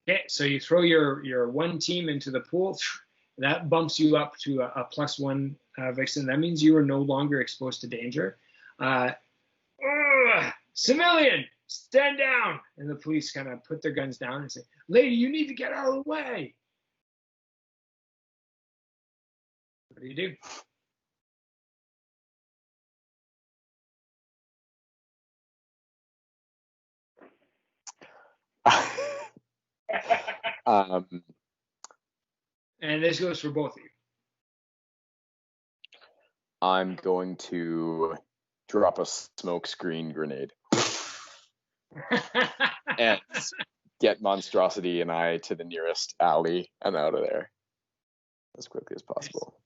Okay, so you throw your 1 team into the pool. That bumps you up to a +1, Vixen. That means you are no longer exposed to danger. Civilian, stand down! And the police kind of put their guns down and say, lady, you need to get out of the way. What do you do? And this goes for both of you. I'm going to drop a smoke screen grenade and get Monstrosity and I to the nearest alley and out of there as quickly as possible.